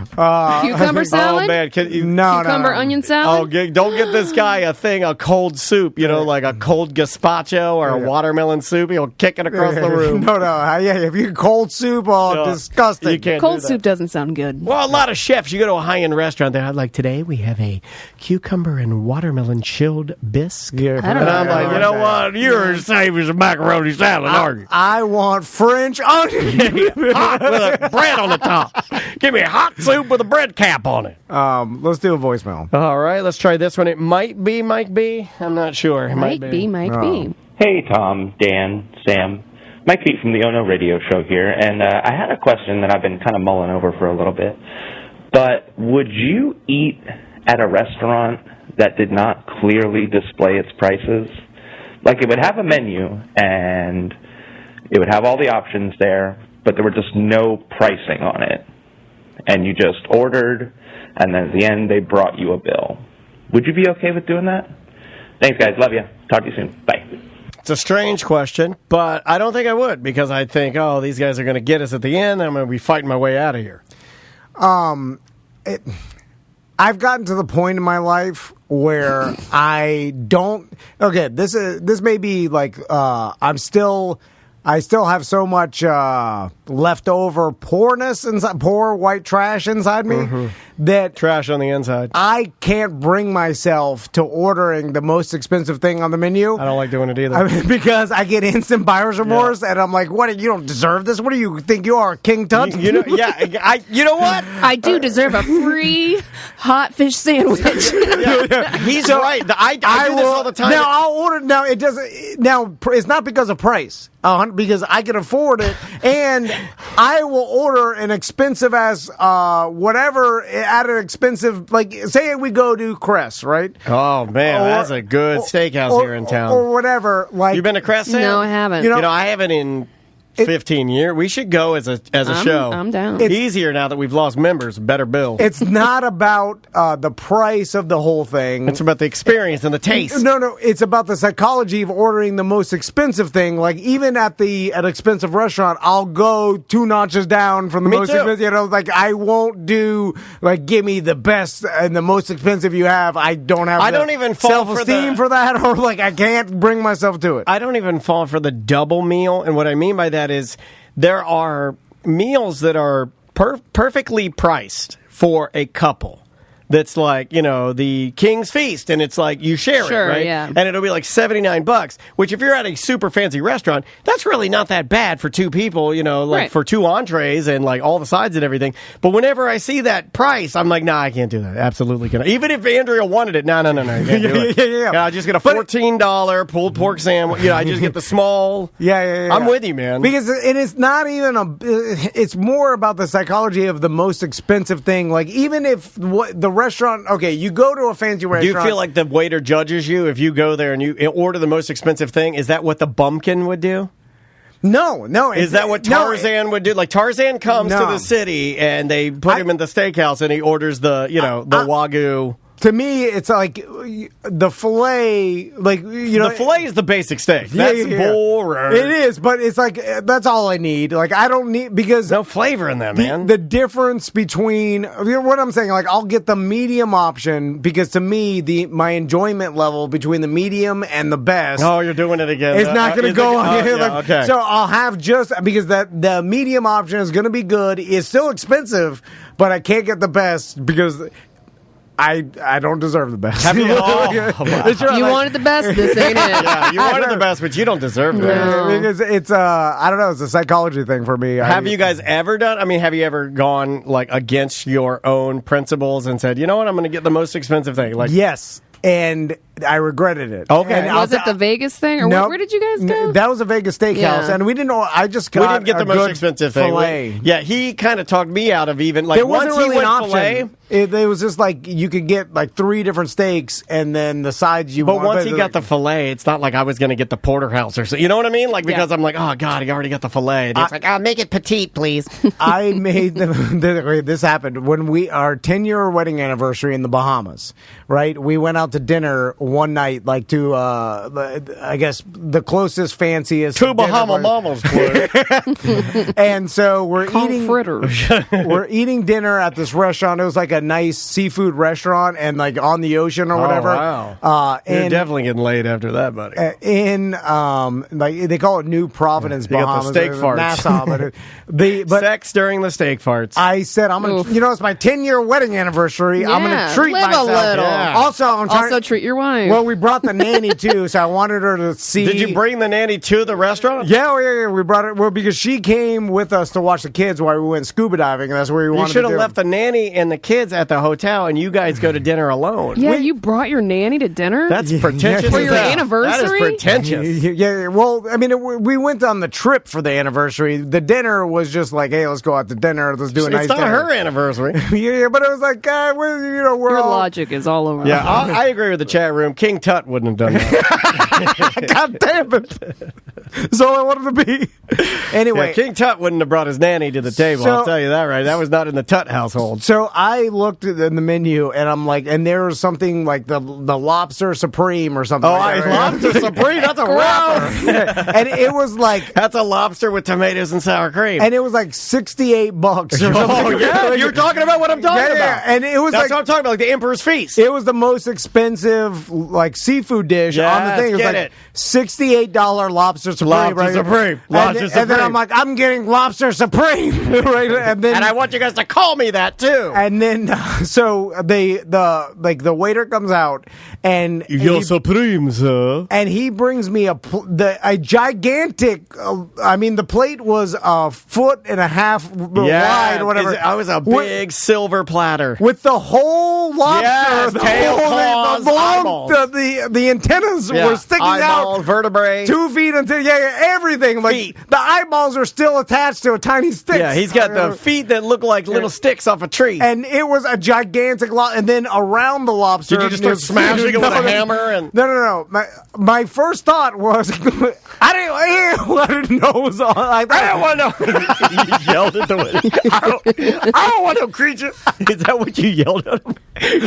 Cucumber salad? Oh, man. Cucumber onion salad? Oh, don't get this guy a cold soup, like a cold gazpacho or a watermelon soup. He'll kick it across the room. No. If you cold soup, disgusting. You can't cold do soup doesn't sound good. Well, a lot of chefs, you go to a high-end restaurant, they're like, today we have a cucumber and watermelon chilled bisque. Yeah, I don't and I'm like, you know what? You're as safe as a macaroni salad, aren't you? I want French onion. Hot with a bread on the top. Give me hot soup. soup with a bread cap on it. Let's do a voicemail. All right, let's try this one. It might be Mike B. I'm not sure. It Might be Mike B. Hey, Tom, Dan, Sam. Mike B from the Ono Radio Show here, and I had a question that I've been kind of mulling over for a little bit. But would you eat at a restaurant that did not clearly display its prices? Like, it would have a menu, and it would have all the options there, but there were just no pricing on it. And you just ordered, and then at the end, they brought you a bill. Would you be okay with doing that? Thanks, guys. Love you. Talk to you soon. Bye. It's a strange question, but I don't think I would, because I think, these guys are going to get us at the end, and I'm going to be fighting my way out of here. I've gotten to the point in my life where I don't. Okay, this may be like I still have so much leftover poor white trash inside me that Trash on the inside. I can't bring myself to ordering the most expensive thing on the menu. I don't like doing it either. Because I get instant buyer's remorse, and I'm like, "What? You don't deserve this? What do you think you are, King Tut?" You know what? I do deserve a free hot fish sandwich. He's right. I do this all the time. Now I'll order. Now it doesn't. Now it's not because of price. Because I can afford it, and I will order an expensive as whatever at an expensive, like say we go to Crest, right? Oh man, that's a good steakhouse here in town, or whatever. Like, you been to Crest? Sam? No, I haven't. You know, I haven't in 15 years. We should go as a show. I'm down. It's easier now that we've lost members. Better bill. It's not about the price of the whole thing. It's about the experience and the taste. No. It's about the psychology of ordering the most expensive thing. Like even at an expensive restaurant, I'll go 2 notches down from the most expensive. You know, like I won't do like give me the best and the most expensive you have. I don't have. I don't even fall self-esteem for that, or like I can't bring myself to it. I don't even fall for the double meal, and what I mean by that is there are meals that are perfectly priced for a couple. That's like, the King's Feast, and it's like you share it, right? Yeah. And it'll be like $79, which if you're at a super fancy restaurant, that's really not that bad for 2 people, Right. for 2 entrees and like all the sides and everything. But whenever I see that price, I'm like, nah, I can't do that. Absolutely can't. Even if Andrea wanted it, no, you can't do it. Yeah. I just get a $14 pulled pork sandwich. I just get the small. Yeah. I'm with you, man. Because it is not even it's more about the psychology of the most expensive thing. Like even if the restaurant, okay, you go to a fancy restaurant. Do you feel like the waiter judges you if you go there and you order the most expensive thing? Is that what the bumpkin would do? No. Is that what Tarzan would do? Like Tarzan comes to the city and they put him in the steakhouse and he orders the Wagyu. To me, it's like the filet, the filet is the basic steak. That's boring. It is, but it's like that's all I need. Like I don't need because no flavor in that, man. The difference between what I'm saying, like I'll get the medium option because to me my enjoyment level between the medium and the best. Oh, you're doing it again. It's not going to go on here. Okay. So I'll have just because the medium option is going to be good. It's still expensive, but I can't get the best because I don't deserve the best. Have you? You wanted the best. This ain't it. Yeah, you wanted the best, but you don't deserve it. No. Because it's I don't know. It's a psychology thing for me. Have you guys ever done? I mean, have you ever gone like against your own principles and said, you know what, I'm going to get the most expensive thing? Like yes. And I regretted it. Okay. And was it the Vegas thing? Or where did you guys go? That was a Vegas steakhouse. Yeah. And we didn't know. I just got we didn't get the most expensive filet. thing. Yeah, he kind of talked me out of even like there wasn't once really he an went option. filet. It was just like you could get like 3 different steaks and then the sides you But want. once he got the filet, it's not like I was going to get the porterhouse or something. You know what I mean? Like because I'm like, oh God, he already got the filet. And it's like, I'll make it petite, please. I made this happened when our 10-year wedding anniversary in the Bahamas. Right, we went out to dinner one night, like to I guess the closest, fanciest two Bahama mamas, and so we're eating fritters. We're eating dinner at this restaurant. It was like a nice seafood restaurant and like on the ocean or whatever. Wow. You're definitely getting laid after that, buddy. In like they call it New Providence, Bahamas. You got the steak farts. Nassau, but sex during the steak farts. I said I'm gonna. It's my 10-year wedding anniversary. I'm gonna treat live myself. a little. Yeah. Also, I'm trying treat your wife. wife. Well, we brought the nanny too, so I wanted her to see. Did you bring the nanny to the restaurant? Yeah, we brought it. Well, because she came with us to watch the kids while we went scuba diving, and that's where we wanted to You should have do. left the nanny and the kids at the hotel, and you guys go to dinner alone. Yeah, you brought your nanny to dinner? That's pretentious. For as your hell. anniversary? That is pretentious. Yeah, well, I mean, we went on the trip for the anniversary. The dinner was just like, hey, let's go out to dinner. Let's do a nice It's not dinner. her anniversary. Yeah, but it was like, we're Your all... logic is all over. Yeah, I agree with the chat room. King Tut wouldn't have done that. God damn it. That's all I wanted to be. Anyway. Yeah, King Tut wouldn't have brought his nanny to the table. I'll tell you that right. That was not in the Tut household. So I looked in the menu, and I'm like, and there was something like the lobster supreme or something. Oh, like that. lobster supreme? That's a wrapper. And it was like... That's a lobster with tomatoes and sour cream. And it was like $68 or something. Oh, yeah. You're talking about what I'm talking about. And it was That's like... what I'm talking about, like the Emperor's Feast. It was the most expensive, like, seafood dish on the thing. It was get like it. $68 lobster supreme. Lobster right? supreme. And, Lobster and then supreme. I'm like, I'm getting lobster supreme. Right? And then... And I want you guys to call me that, too. And then, so the waiter comes out, and supreme, sir. and he brings me a gigantic. I mean, the plate was a foot and a half wide, or whatever. I was a big silver platter. With the whole lobster, Yes, the tail, whole claws, eyeballs. the antennas were sticking eyeballs, out, vertebrae, 2 feet until everything. Like feet. the eyeballs are still attached to a tiny stick. Yeah, he's got the feet that look like little sticks off a tree. And it was a gigantic lobster. And then around the lobster... Did you just start smashing it with a hammer? And No. My first thought was... I didn't know it was all like that. I don't want no... You yelled at the window. I don't want no creature. Is that what you yelled at him?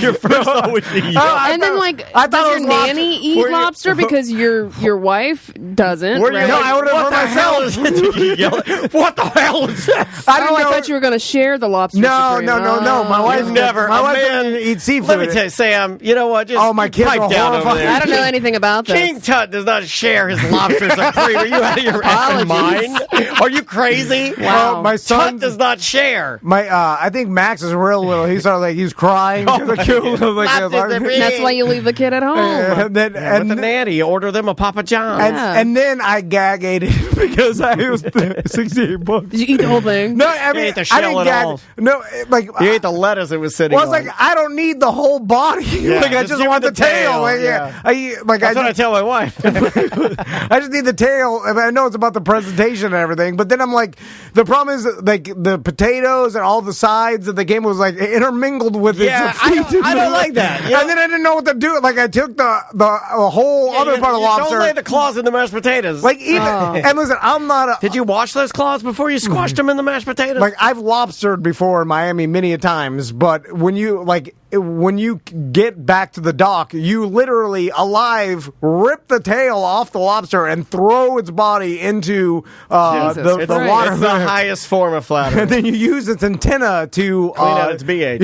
Your first thought was you yelled. And then, I thought does it your was lobster. nanny eat Were you- lobster because your wife doesn't? Were you right? No, like, I ordered it what for the hell is myself. it? Did you yell at- What the hell is this? I didn't I know. thought you were going to share the lobster. No. supreme. My wife You've never. My a wife man, doesn't eat seafood. Let me tell you, Sam. You know what? Just Oh, my kids pipe are down over horrified. there. I don't know anything about this. King Tut does not share his lobster supreme. Are you out of your effing mind? Are you crazy? Wow. My son Tut does not share. I think Max is real little. He started he was crying. Oh, Like, That's why you leave the kid at home. and then With the nanny, you order them a Papa John. Yeah. and then I gag ate it because it was $68. Did you eat the whole thing? No, I mean ate the I shell didn't and gag. all. No, You ate the lettuce it was sitting Well, it's on. like I don't need the whole body. Yeah, I just just give want me the the tail. tail, Like, yeah. That's what I tell my wife. I just need the tail. I mean, I know it's about the presentation and everything, but then I'm like, the problem is like the potatoes and all the sides of the game was like intermingled with it. Yeah, I don't like that. You know? And then I didn't know what to do. Like I took the whole other part of lobster. Don't lay the claws in the mashed potatoes. Like even and listen, I'm not. Did you wash those claws before you squashed them in the mashed potatoes? Like I've lobstered before in Miami many a times, but when you get back to the dock, you literally alive rip the tail off the lobster and throw its body into Jesus the Christ. water. it's the highest form of flattery. And then you use its antenna to Clean out its BH.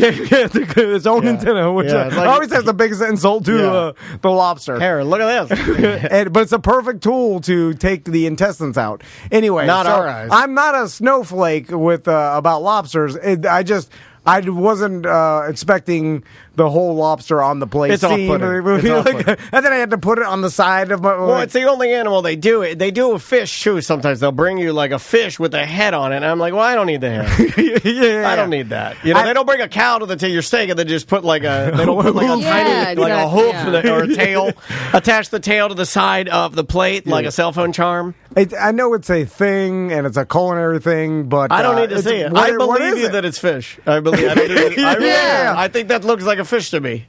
its own antenna, which Yeah, it's like- always has the biggest insult to the lobster. Here, look at this. But it's a perfect tool to take the intestines out. Anyway, Not so our eyes. I'm not a snowflake with about lobsters. I wasn't expecting the whole lobster on the plate. It's off-putting. It's off-putting. And then I had to put it on the side of my. Well, it's the only animal they do it. They do a fish too. Sometimes they'll bring you like a fish with a head on it, and I'm like, well, I don't need the head. yeah, I don't need that. You know, they don't bring a cow to your steak and they just put like a they don't put like a Yeah, tiny like a hoof exactly, or a tail, attach the tail to the side of the plate like a cell phone charm. I know it's a thing and it's a culinary thing, but I don't need to see it. I believe you that it's fish. I believe. I really Yeah. I think that looks like a fish to me.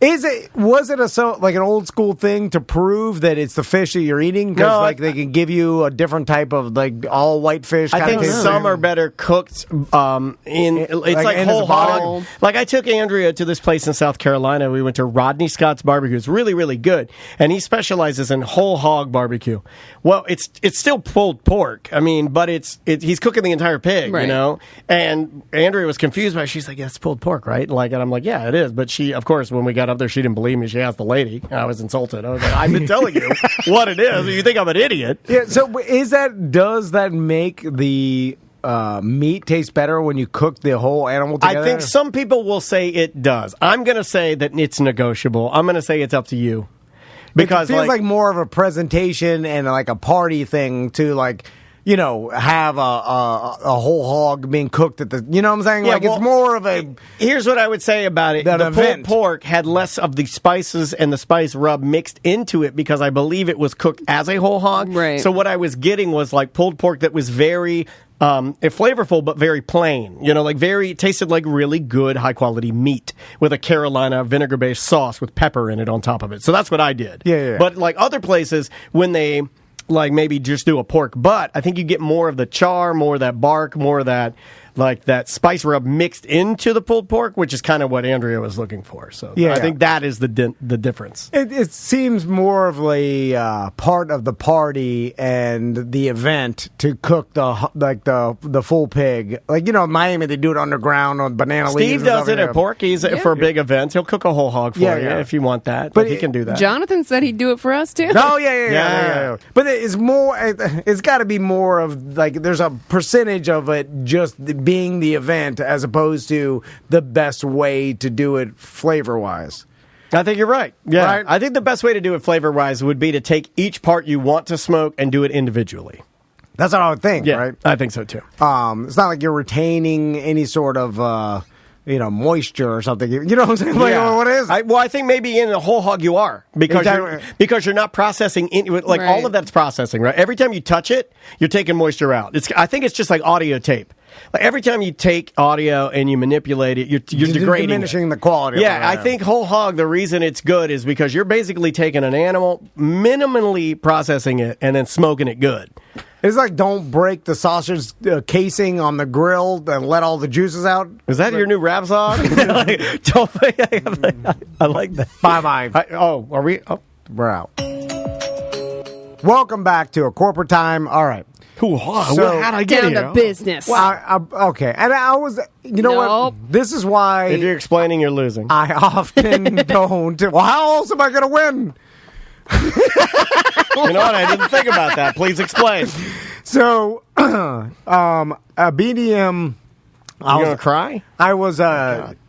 Was it like an old school thing to prove that it's the fish that you're eating? Because No, they can give you a different type of like all white fish. I think of some are better cooked it's like in whole its body. hog. Like I took Andrea to this place in South Carolina. We went to Rodney Scott's Barbecue. It's really, really good. And he specializes in whole hog barbecue. Well, it's still pulled pork. I mean, but he's cooking the entire pig, Right. you know? And Andrea was confused by it. She's like, yeah, it's pulled pork, right? And I'm like, yeah, it is. But she, of course, when we got up there, she didn't believe me. She asked the lady. I was insulted. I was like, I've been telling you what it is. You think I'm an idiot. Yeah. So does that make the meat taste better when you cook the whole animal together? I think some people will say it does. I'm going to say that it's negotiable. I'm going to say it's up to you. Because it feels like more of a presentation and like a party thing to like, you know, have a whole hog being cooked at the, you know what I'm saying? Yeah, like well, it's more of a. Here's what I would say about it. The pulled pork had less of the spices and the spice rub mixed into it because I believe it was cooked as a whole hog. Right. So what I was getting was like pulled pork that was very flavorful but very plain. You know, like it tasted like really good high quality meat with a Carolina vinegar based sauce with pepper in it on top of it. So that's what I did. Yeah. But like other places, when they like maybe just do a pork butt, I think you get more of the char, more of that bark, more of that like that spice rub mixed into the pulled pork, which is kind of what Andrea was looking for. So I think that is the difference. It seems more of a part of the party and the event to cook the full pig. Like, you know, in Miami they do it underground on banana leaves. Steve does it at Porky's for big events. He'll cook a whole hog for you if you want that. But he can do that. Jonathan said he'd do it for us too. Oh yeah. But it's more. It's got to be more of like there's a percentage of it just being the event as opposed to the best way to do it flavor-wise. I think you're right. Yeah. Right? I think the best way to do it flavor-wise would be to take each part you want to smoke and do it individually. That's what I would think, right? I think so, too. It's not like you're retaining any sort of... moisture or something. You know what I'm saying? Like, what is it? I think maybe in a whole hog you are because you're not processing all of that's processing, right? Every time you touch it, you're taking moisture out. I think it's just like audio tape. Like every time you take audio and you manipulate it, you're degrading, diminishing the quality. Yeah, I think whole hog. The reason it's good is because you're basically taking an animal, minimally processing it, and then smoking it good. It's like don't break the sausage casing on the grill and let all the juices out. Is that your new rap song? I like that. Bye-bye. Are we? Oh. We're out. Welcome back to A Corporate Time. All right. Cool. So, how'd I get down here? to business. Well, okay. And I was, you know what? This is why... If you're explaining, you're losing. I often don't. Well, how else am I going to win? You know what? I didn't think about that. Please explain. So, a BDM... You going to cry? I was...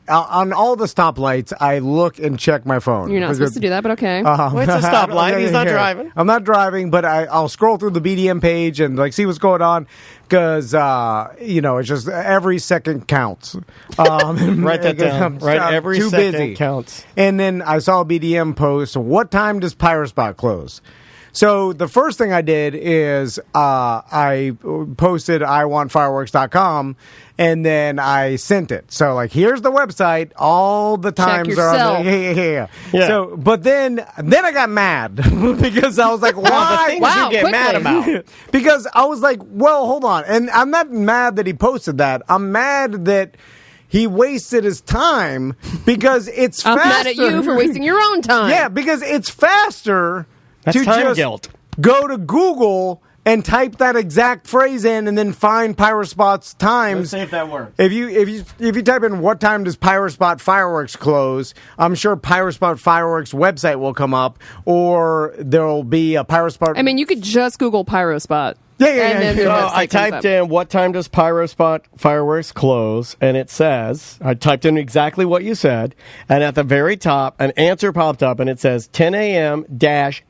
on all the stoplights, I look and check my phone. You're not supposed to do that, but okay. It's a stoplight. He's not driving. I'm not driving, but I'll scroll through the BDM page and like see what's going on because it's just every second counts. Write that down. Right, every too second busy. Counts. And then I saw a BDM post. What time does Pyrospot close? So the first thing I did is I posted iwantfireworks.com and then I sent it. So like, here's the website. All the times are on there. Yeah. So, but then I got mad because I was like, why? The things you get mad about. Because I was like, well, hold on. And I'm not mad that he posted that. I'm mad that he wasted his time because it's faster. I'm mad at you for wasting your own time. Yeah, because it's faster. That's to time just guilt. Go to Google and type that exact phrase in, and then find Pyrospot's times. Let's see if that works. If you type in what time does Pyrospot fireworks close, I'm sure Pyrospot fireworks website will come up, or there'll be a Pyrospot. I mean, you could just Google Pyrospot. Yeah. I typed in what time does Pyrospot fireworks close, and it says, I typed in exactly what you said, and at the very top, an answer popped up, and it says 10 a.m. -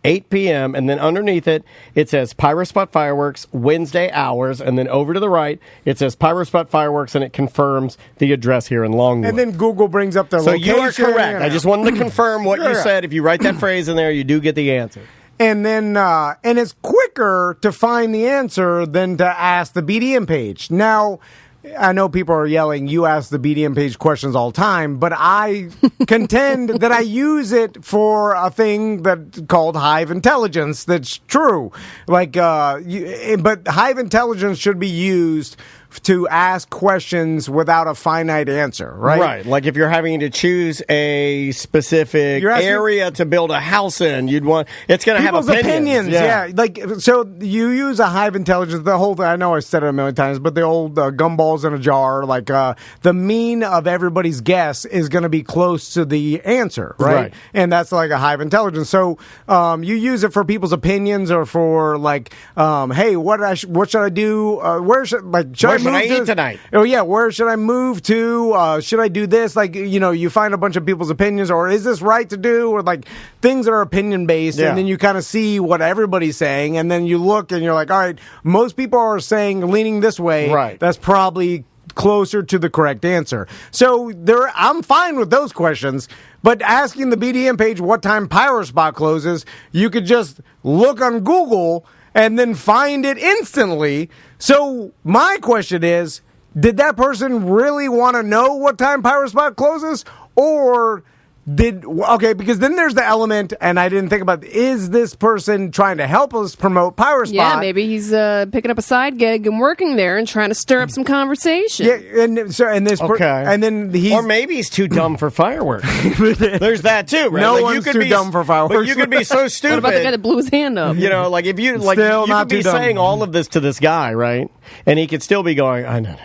8 p.m., and then underneath it, it says Pyrospot fireworks, Wednesday hours, and then over to the right, it says Pyrospot fireworks, and it confirms the address here in Longwood. And then Google brings up the location. So you are correct. I just wanted to confirm what you said. If you write that phrase in there, you do get the answer. And then, and it's quicker to find the answer than to ask the BDM page. Now, I know people are yelling, you ask the BDM page questions all the time, but I contend that I use it for a thing that called Hive Intelligence. That's true. Like, but Hive Intelligence should be used to ask questions without a finite answer, right? Right. Like if you're having to choose a specific area to build a house in, it's going to have opinions. Yeah. Like, so you use a Hive Intelligence, the whole thing, I know I said it a million times, but the old gumballs in a jar, like the mean of everybody's guess is going to be close to the answer, right? And that's like a Hive Intelligence. So you use it for people's opinions or for like, hey, what should I do? Should I move I eat tonight? Oh yeah, where should I move to? Should I do this? Like, you find a bunch of people's opinions, or is this right to do? Or like things that are opinion based, and then you kind of see what everybody's saying, and then you look and you're like, all right, most people are saying leaning this way. Right. That's probably closer to the correct answer. So I'm fine with those questions, but asking the BDM page what time Pyro Spot closes, you could just look on Google and then find it instantly. So my question is, did that person really want to know what time Pyro Spot closes? Or because then there's the element, and I didn't think about, is this person trying to help us promote Pyro Spot? Yeah, maybe he's picking up a side gig and working there and trying to stir up some conversation. Yeah, and then he's, or maybe he's too dumb for fireworks. There's that too, right? No like, one's too dumb for fireworks. But you could be so stupid. What about the guy that blew his hand up? Like if you like, Still you not could be too dumb. saying all of this to this guy, right? And he could still be going, oh, no.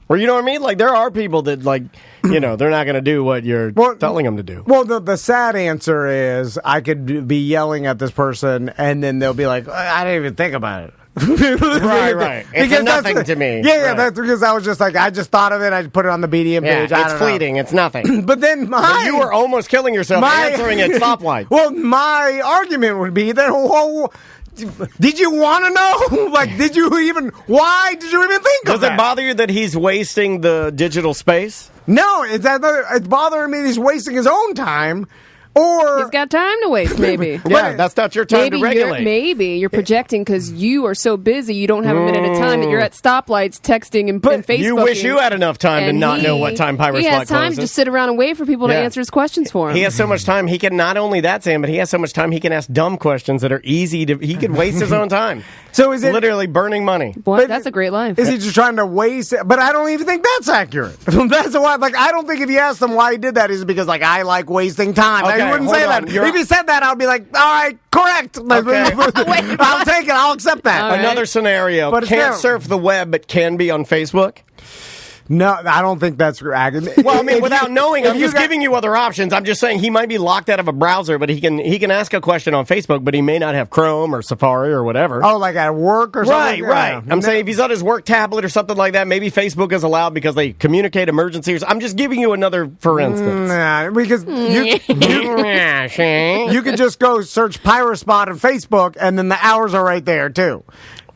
Or you know what I mean? Like there are people that like, they're not going to do what you're telling them to do. Well, the sad answer is I could be yelling at this person, and then they'll be like, I didn't even think about it. Right. It's nothing to me. Yeah, right. That's because I was just like, I just thought of it. I put it on the BDM page. It's fleeting. It's nothing. But then you were almost killing yourself answering at stoplights. Well, my argument would be that. Did you want to know? Like, why did you even think of that? Does it bother you that he's wasting the digital space? No, it's bothering me that he's wasting his own time. Or he's got time to waste, maybe. That's not your time to regulate. Maybe you're projecting because you are so busy you don't have a minute of time that you're at stoplights texting and Facebooking. You wish you had enough time to not know what time Pyro Spot closes. He has time to just sit around and wait for people to answer his questions for him. He has so much time. He can not only that, Sam, but he has so much time he can ask dumb questions that are easy to. He could waste his own time. So is it literally burning money? Boy, that's a great life. Is he just trying to waste it? But I don't even think that's accurate. That's why. Like, I don't think if you asked him why he did that, is because like I like wasting time. Okay, he wouldn't say that. If he said that, I'd be like, all right, correct. Okay. I'll take it. I'll accept that. All right. Another scenario. But can't surf the web, but can be on Facebook. No, I don't think that's accurate. Well, I mean, without knowing, I'm just giving you other options. I'm just saying he might be locked out of a browser, but he can ask a question on Facebook, but he may not have Chrome or Safari or whatever. Oh, like at work or something? Right. I'm saying if he's on his work tablet or something like that, maybe Facebook is allowed because they communicate emergencies. I'm just giving you another for instance. Nah, because you could just go search Pyro Spot on Facebook, and then the hours are right there, too.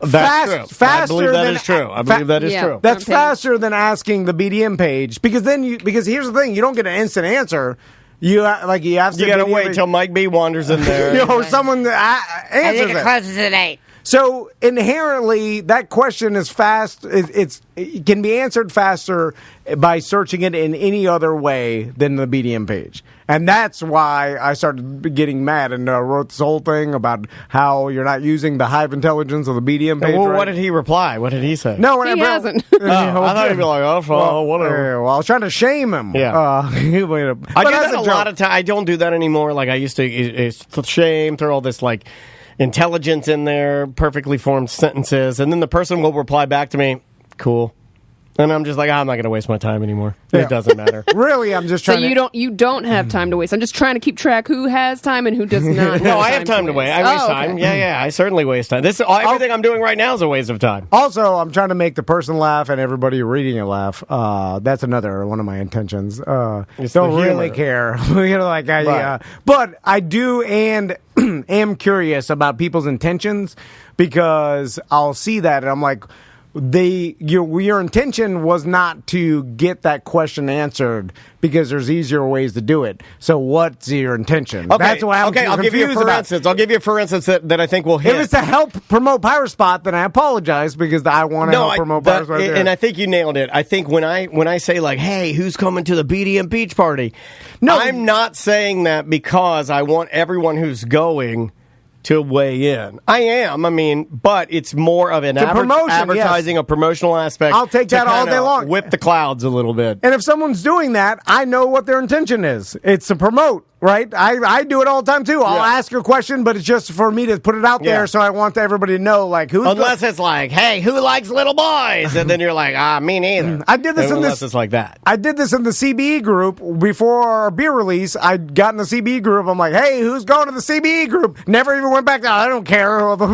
That's true. Faster I believe that is true. I believe that is true. That's faster than asking the BDM page, because here's the thing: you don't get an instant answer. You have to. You got to wait till Mike B wanders in there. Or someone answers think it closes at 8. So inherently, that question is fast. It can be answered faster by searching it in any other way than the BDM page, and that's why I started getting mad and wrote this whole thing about how you're not using the hive intelligence of the BDM page. Well, right? What did he reply? What did he say? No, he hasn't. I thought he'd be like, "Oh, whatever." Well, I was trying to shame him. Yeah, I do that a lot of time. I don't do that anymore. Like I used to shame, throw all this like intelligence in there, perfectly formed sentences, and then the person will reply back to me, "Cool." And I'm just like, I'm not going to waste my time anymore. It doesn't matter. Really, I'm just trying. So you don't have time to waste. I'm just trying to keep track who has time and who does not. No, I have time to waste. I waste time. Yeah, I certainly waste time. Everything I'm doing right now is a waste of time. Also, I'm trying to make the person laugh and everybody reading it laugh. That's another one of my intentions. Don't really care, but I do and am curious about people's intentions, because I'll see that and I'm like, your intention was not to get that question answered because there's easier ways to do it. So what's your intention? Okay. That's why I'm I'll give you for instance. I'll give you for instance that I think will hit. If it's to help promote Pyro Spot, then I apologize because I want to help promote Pyro Spot. And I think you nailed it. I think when I say like, hey, who's coming to the BDM beach party? No, I'm not saying that because I want everyone who's going to weigh in. I am. I mean, but it's more of an advertising, a promotional aspect. I'll take that all day long. Whip the clouds a little bit. And if someone's doing that, I know what their intention is. It's to promote. right? I do it all the time, too. I'll ask a question, but it's just for me to put it out there, so I want everybody to know, like, who's... Unless it's like, hey, who likes little boys? And then you're like, me neither. I did this unless it's like that. I did this in the CBE group before our beer release. I got in the CBE group. I'm like, hey, who's going to the CBE group? Never even went back. I don't care. I'm just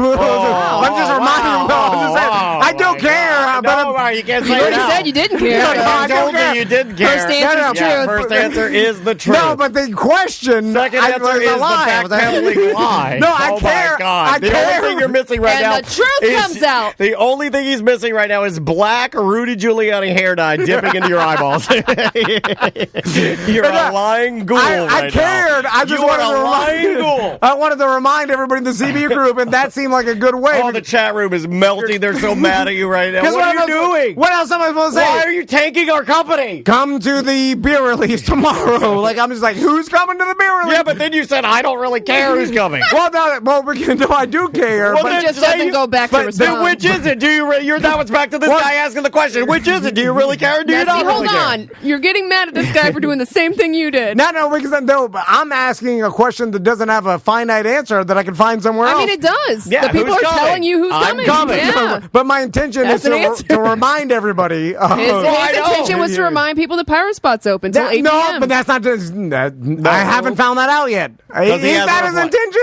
reminding them. I don't care. No, you can't say you already said you didn't care. I told you didn't care. First answer is the truth. First answer is the truth. No, but the question... Second answer is the backpedaling lie. No, I care. My God. The only thing you're missing right now... And the truth comes out. The only thing he's missing right now is black Rudy Giuliani hair dye dipping into your eyeballs. You're a lying ghoul I cared. Now. I just wanted to lying ghoul. I wanted to remind everybody in the CB group, and that seemed like a good way. Oh, the chat room is melting. They're so mad at you right now. What are you doing? What else am I supposed to say? Why are you tanking our company? Come to the beer release tomorrow. Like, I'm just like, who's coming to the beer release? Yeah, but then you said, I don't really care who's coming. No, I do care. Well, but it just doesn't go back to respond. Then which is it? You're now it's back to this guy asking the question. Which is it? Do you really care or do you not really care? Hold on. You're getting mad at this guy for doing the same thing you did. No, because I'm asking a question that doesn't have a finite answer that I can find somewhere else. I mean, it does. Yeah, the people are telling you who's coming. Yeah. But my intention is to remind everybody. His intention was to remind people the power spot's open until 8 p.m. No, but that's not. I haven't found that out yet. Is that his intention?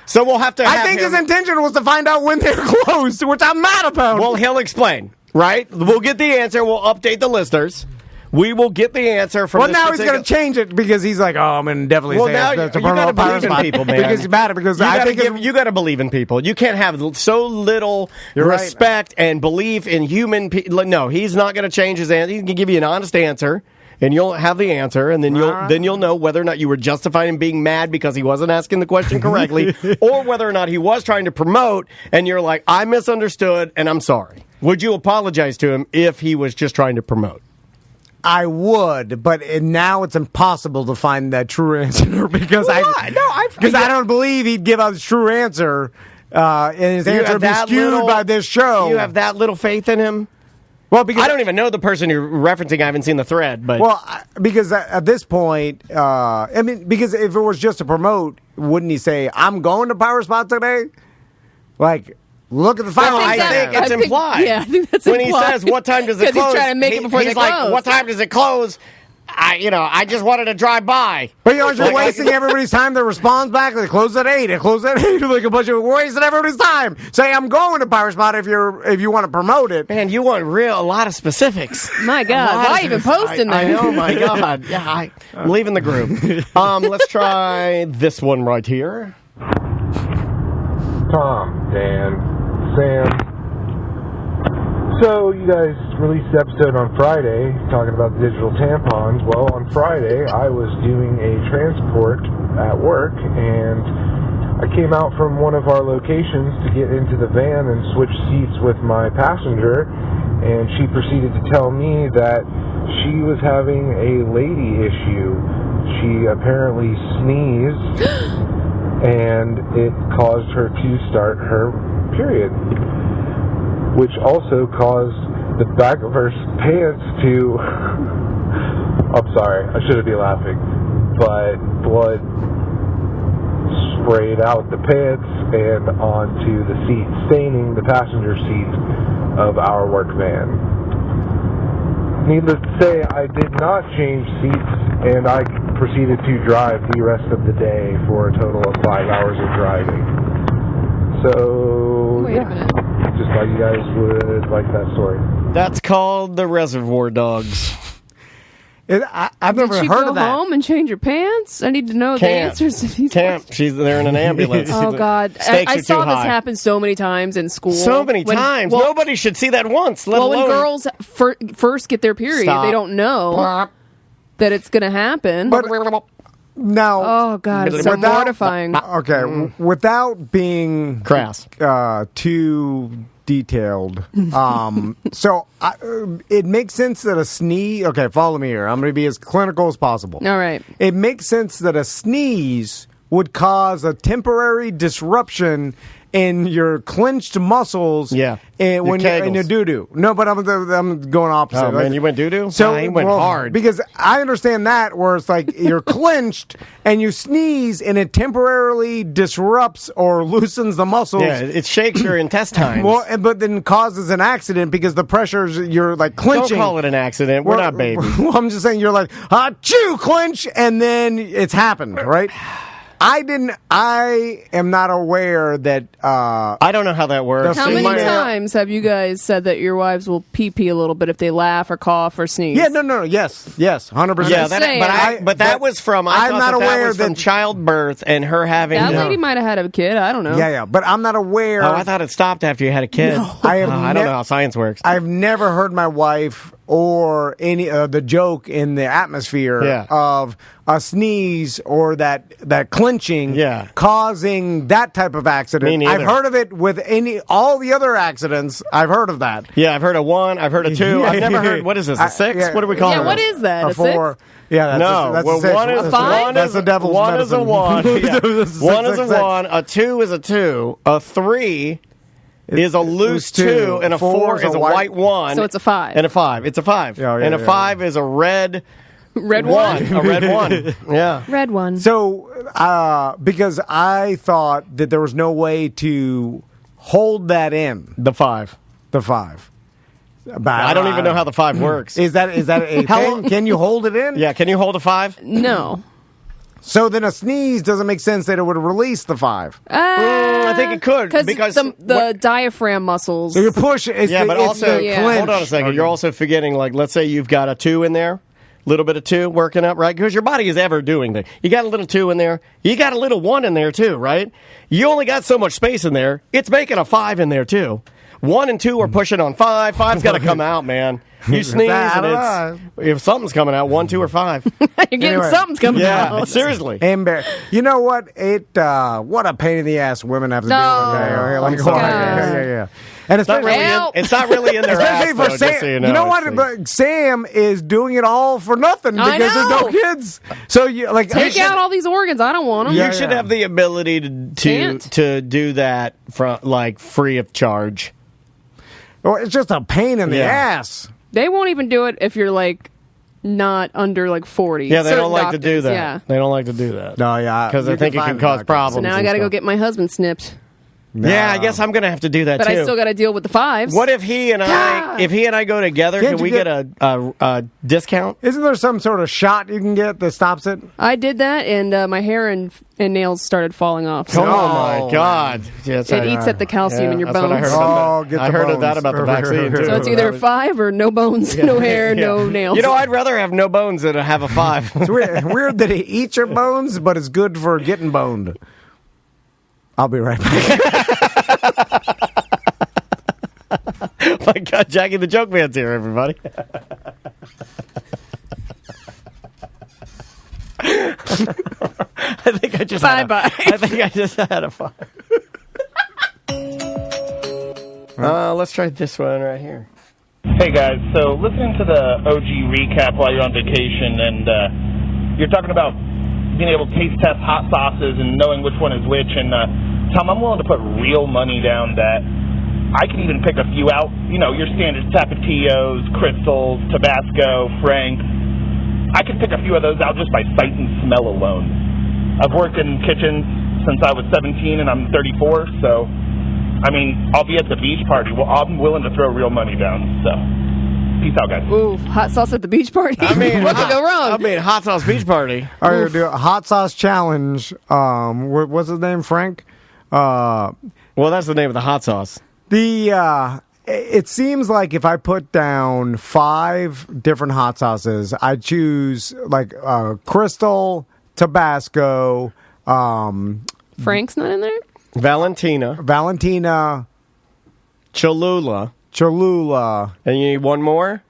So we'll have to. I think his intention was to find out when they're closed, which I'm mad about. Well, he'll explain. Right? We'll get the answer. We'll update the listeners. We will get the answer from. Well, now he's going to change it because he's like, I'm going to definitely say now it's you got to believe in people, man. Because he's mad because you got to believe in people. You can't have so little respect and belief in human people. No, he's not going to change his answer. He can give you an honest answer. And you'll have the answer, and then you'll know whether or not you were justified in being mad because he wasn't asking the question correctly, or whether or not he was trying to promote, and you're like, I misunderstood, and I'm sorry. Would you apologize to him if he was just trying to promote? I would, but now it's impossible to find that true answer because I don't believe he'd give out his true answer, and his answer would be skewed by this show. You have that little faith in him? Well, because I don't even know the person you're referencing. I haven't seen the thread, but because at this point, because if it was just to promote, wouldn't he say, "I'm going to Power Spot today"? Like, look at the final. I think it's implied. Yeah, I think that's when implied. he says, "What time does it close?" Because he's trying to make it before they close. Like, "What time does it close?" I just wanted to drive by. But you're wasting everybody's time that responds back. They close at 8. It closes at 8. Like a bunch of wasting everybody's time. Say I'm going to Power Spot if you want to promote it. Man, you want a lot of specifics. My God, why even post in there? I know, my God. Yeah, I'm leaving the group. Let's try this one right here. Tom, Dan, Sam. So you guys released the episode on Friday talking about digital tampons. Well, on Friday I was doing a transport at work and I came out from one of our locations to get into the van and switch seats with my passenger, and she proceeded to tell me that she was having a lady issue. She apparently sneezed and it caused her to start her period, which also caused the back of her pants to... I'm sorry, I shouldn't be laughing, but blood sprayed out the pants and onto the seat, staining the passenger seat of our work van. Needless to say, I did not change seats, and I proceeded to drive the rest of the day for a total of 5 hours of driving. So, Wait a minute. Just thought you guys would like that story. That's called the Reservoir Dogs. I've never heard of that. Did you go home and change your pants? I need to know the answers to these questions. They're in an ambulance. Oh, God. I saw this happen so many times in school. So many times. Well, nobody should see that once, let alone... when girls first get their period, they don't know that it's going to happen. But now... Oh, God, it's so mortifying. Okay, without being... crass. Too... detailed. So it makes sense that a sneeze... Okay, follow me here. I'm going to be as clinical as possible. All right. It makes sense that a sneeze would cause a temporary disruption in your clenched muscles. Yeah. And when you're in your doo-doo. No, but I'm going opposite. Oh, man, you went doo-doo? So he went hard. Because I understand that, where it's like you're clenched and you sneeze and it temporarily disrupts or loosens the muscles. Yeah, it shakes your intestines. Well, but then causes an accident because the pressures, you're like clenching. Don't call it an accident. We're not babies. Well, I'm just saying you're like, achoo, clench, and then it's happened, right? I am not aware that. I don't know how that works. How many times have you guys said that your wives will pee a little bit if they laugh or cough or sneeze? Yeah, no, yes, 100%. Yeah, but that was from. I'm not aware that from childbirth and her having. That lady might have had a kid. I don't know. Yeah, but I'm not aware. Oh, I thought it stopped after you had a kid. No. I don't know how science works. I've never heard my wife or any the joke in the atmosphere of a sneeze or that clenching causing that type of accident. I've heard of it with all the other accidents. I've heard of that. Yeah, I've heard of 1. I've heard of 2. I've never heard. What is this? A 6? What do we call it? Yeah, what is that? A 4? Yeah, that's well, a 6. 1 is a 5. That's the devil's 1 medicine. is a 1. 1 is a 1. A 2 is a 2. A 3 is a loose 2, and a 4 is a white 1. So it's a 5. And a 5. It's a 5. And a 5 is a red 1. A red 1. Yeah. Red 1. So, because I thought that there was no way to hold that in. The 5. The 5. But I don't even know how the 5 works. Is that a thing? Can you hold it in? Yeah, can you hold a 5? No. So then a sneeze doesn't make sense that it would release the 5. I think it could because the diaphragm muscles. So you push. But also, hold on a second. You're also forgetting, like, let's say you've got a 2 in there, little bit of 2 working up, right? Because your body is ever doing that. You got a little 2 in there. You got a little 1 in there too, right? You only got so much space in there. It's making a 5 in there too. 1 and 2 are pushing on 5. 5's got to come out, man. You sneeze, and if something's coming out, 1, 2, or 5. You're getting something's coming out. Yeah, seriously. You know what? What a pain in the ass women have to deal with. Yeah. And it's not really in their especially ass, for though, Sam. So you know what? But Sam is doing it all for nothing because there's no kids. So you take out all these organs. I don't want them. You should have the ability to do that free of charge. Well, it's just a pain in the ass. They won't even do it if you're not under 40. Yeah, they don't like doctors, to do that. Yeah. They don't like to do that. No, yeah, because I think it can cause problems. So now I got to go get my husband snipped. No. Yeah, I guess I'm going to have to do that but too. I still got to deal with the 5s. What if he and I go together? Can we get a discount? Isn't there some sort of shot you can get that stops it? I did that, and my hair and nails started falling off. So. Oh my God! It eats at the calcium in your bones. I heard of that about the vaccine too. So it's either 5 or no bones, no hair, no nails. You know, I'd rather have no bones than have a 5. It's weird that it eats your bones, but it's good for getting boned. I'll be right back. My God, Jackie the Joke Man's here, everybody. I think I just had a 5. Let's try this one right here. Hey guys, so listening to the OG recap while you're on vacation, and you're talking about being able to taste test hot sauces and knowing which one is which, and Tom, I'm willing to put real money down that I can even pick a few out. You know, your standard Tapatios, Crystals, Tabasco, Frank. I can pick a few of those out just by sight and smell alone. I've worked in kitchens since I was 17 and I'm 34, so, I mean, I'll be at the beach party. Well, I'm willing to throw real money down, so. Peace out, guys. Ooh, hot sauce at the beach party. I mean, what could go wrong? I mean, hot sauce beach party. All right, do a hot sauce challenge. What's his name? Frank? Well, that's the name of the hot sauce. It seems like if I put down 5 different hot sauces, I choose Crystal, Tabasco. Frank's not in there? Valentina. Cholula. And you need one more?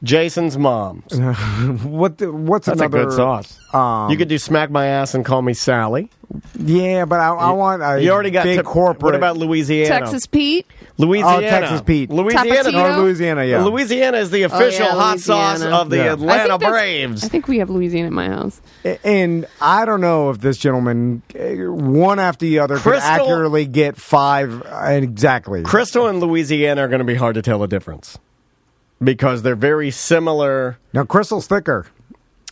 Jason's Mom's. What's That's another? a good sauce. You could do Smack My Ass and Call Me Sally. Yeah, but I want a you already got big corporate. What about Louisiana? Texas Pete. Louisiana. Texas Pete. Louisiana. Tapatio? Louisiana, yeah. Louisiana is the official hot sauce Louisiana. of the Atlanta Braves. I think we have Louisiana at my house. And I don't know if this gentleman, one after the other, could accurately get 5 exactly. Crystal and Louisiana are going to be hard to tell the difference because they're very similar. Now, Crystal's thicker.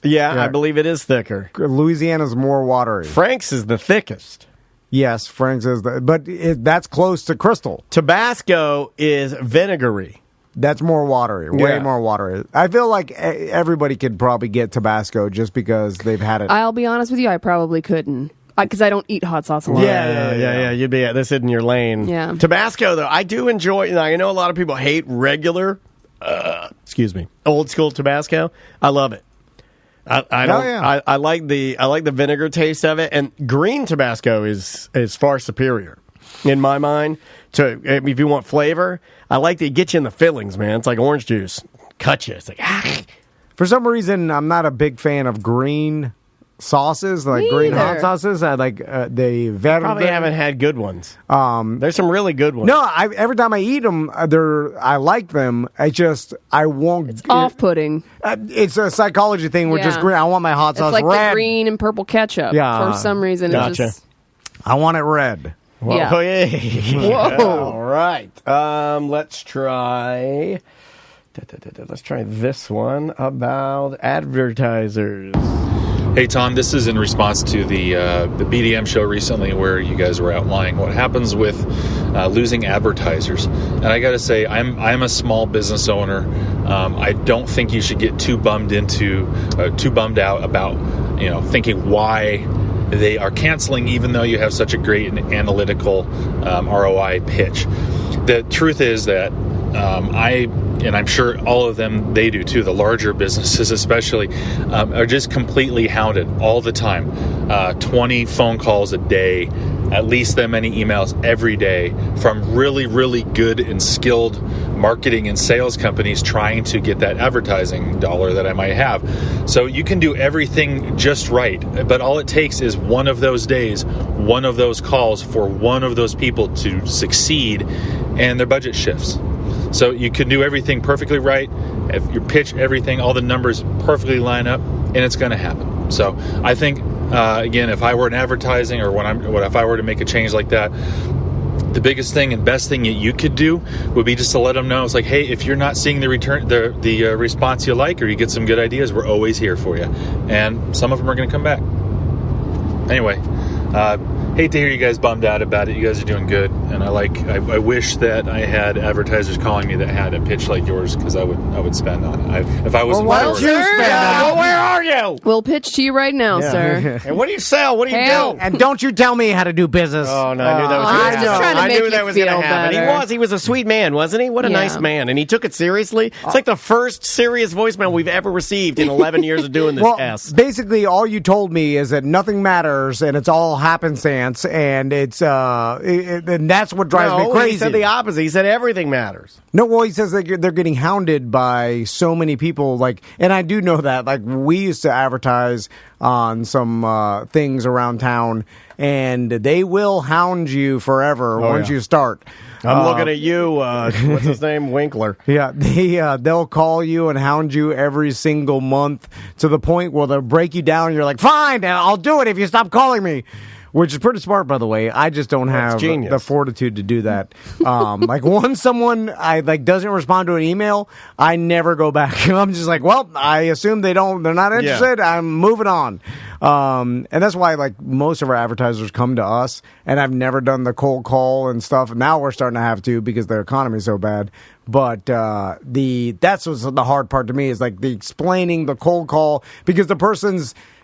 Yeah, I believe it is thicker. Louisiana's more watery. Frank's is the thickest. Yes, Frank's is, but that's close to Crystal. Tabasco is vinegary. That's more watery, way more watery. I feel like everybody could probably get Tabasco just because they've had it. I'll be honest with you, I probably couldn't. Because I don't eat hot sauce a lot. Yeah. You'd be this in your lane. Yeah. Tabasco, though, I do enjoy. Now, I know a lot of people hate regular, old school Tabasco. I love it. I like the vinegar taste of it, and green Tabasco is far superior in my mind. To if you want flavor, I like to get you in the fillings, man. It's like orange juice, cut you. It's like For some reason, I'm not a big fan of green sauces, like green hot sauces. I like the verde. Probably haven't had good ones. There's some really good ones. No, every time I eat them, I like them. I won't. It's off-putting. It's a psychology thing with just green. I want my hot sauce it's like red. the green and purple ketchup. Yeah. For some reason, it just. I want it red. Whoa. Yeah. Whoa. All right. Let's try. Let's try this one about advertisers. Hey, Tom, this is in response to the BDM show recently where you guys were outlining what happens with losing advertisers. And I got to say, I'm a small business owner. I don't think you should get too bummed out about, thinking why they are canceling, even though you have such a great and analytical ROI pitch. The truth is that and I'm sure all of them, they do too, the larger businesses especially, are just completely hounded all the time. 20 phone calls a day, at least that many emails every day from really, really good and skilled marketing and sales companies trying to get that advertising dollar that I might have. So you can do everything just right, but all it takes is one of those days, one of those calls for one of those people to succeed, and their budget shifts. So you can do everything perfectly right. If you pitch everything, all the numbers perfectly line up, and it's going to happen. So I think, again, if I were in advertising or if I were to make a change like that, the biggest thing and best thing that you could do would be just to let them know. It's like, hey, if you're not seeing the response you like, or you get some good ideas, we're always here for you. And some of them are going to come back. Anyway, hate to hear you guys bummed out about it. You guys are doing good, and I wish that I had advertisers calling me that had a pitch like yours, because I would spend on it. If I was where are you? We'll pitch to you right now, sir. And what do you sell? What do you do? And don't you tell me how to do business. Oh no, I knew that was I was just trying to make you feel happen. better. He was a sweet man, wasn't he? What a nice man, and he took it seriously. It's like the first serious voicemail we've ever received in 11 years of doing this. Basically, all you told me is that nothing matters, and it's all happenstance, and it's and that's what drives me crazy. He said the opposite. He said everything matters. No, well, he says that they're getting hounded by so many people. And I do know that. We used to advertise on some things around town, and they will hound you forever once you start. I'm looking at you. What's his name? Winkler. Yeah, they'll call you and hound you every single month to the point where they'll break you down. And you're like, fine, I'll do it if you stop calling me. Which is pretty smart, by the way. I just don't have the fortitude to do that. Once someone doesn't respond to an email, I never go back. I'm just like, well, I assume they're not interested. Yeah. I'm moving on. And that's why most of our advertisers come to us, and I've never done the cold call and stuff. Now we're starting to have to because the economy is so bad. But that's what's the hard part to me is the explaining the cold call, because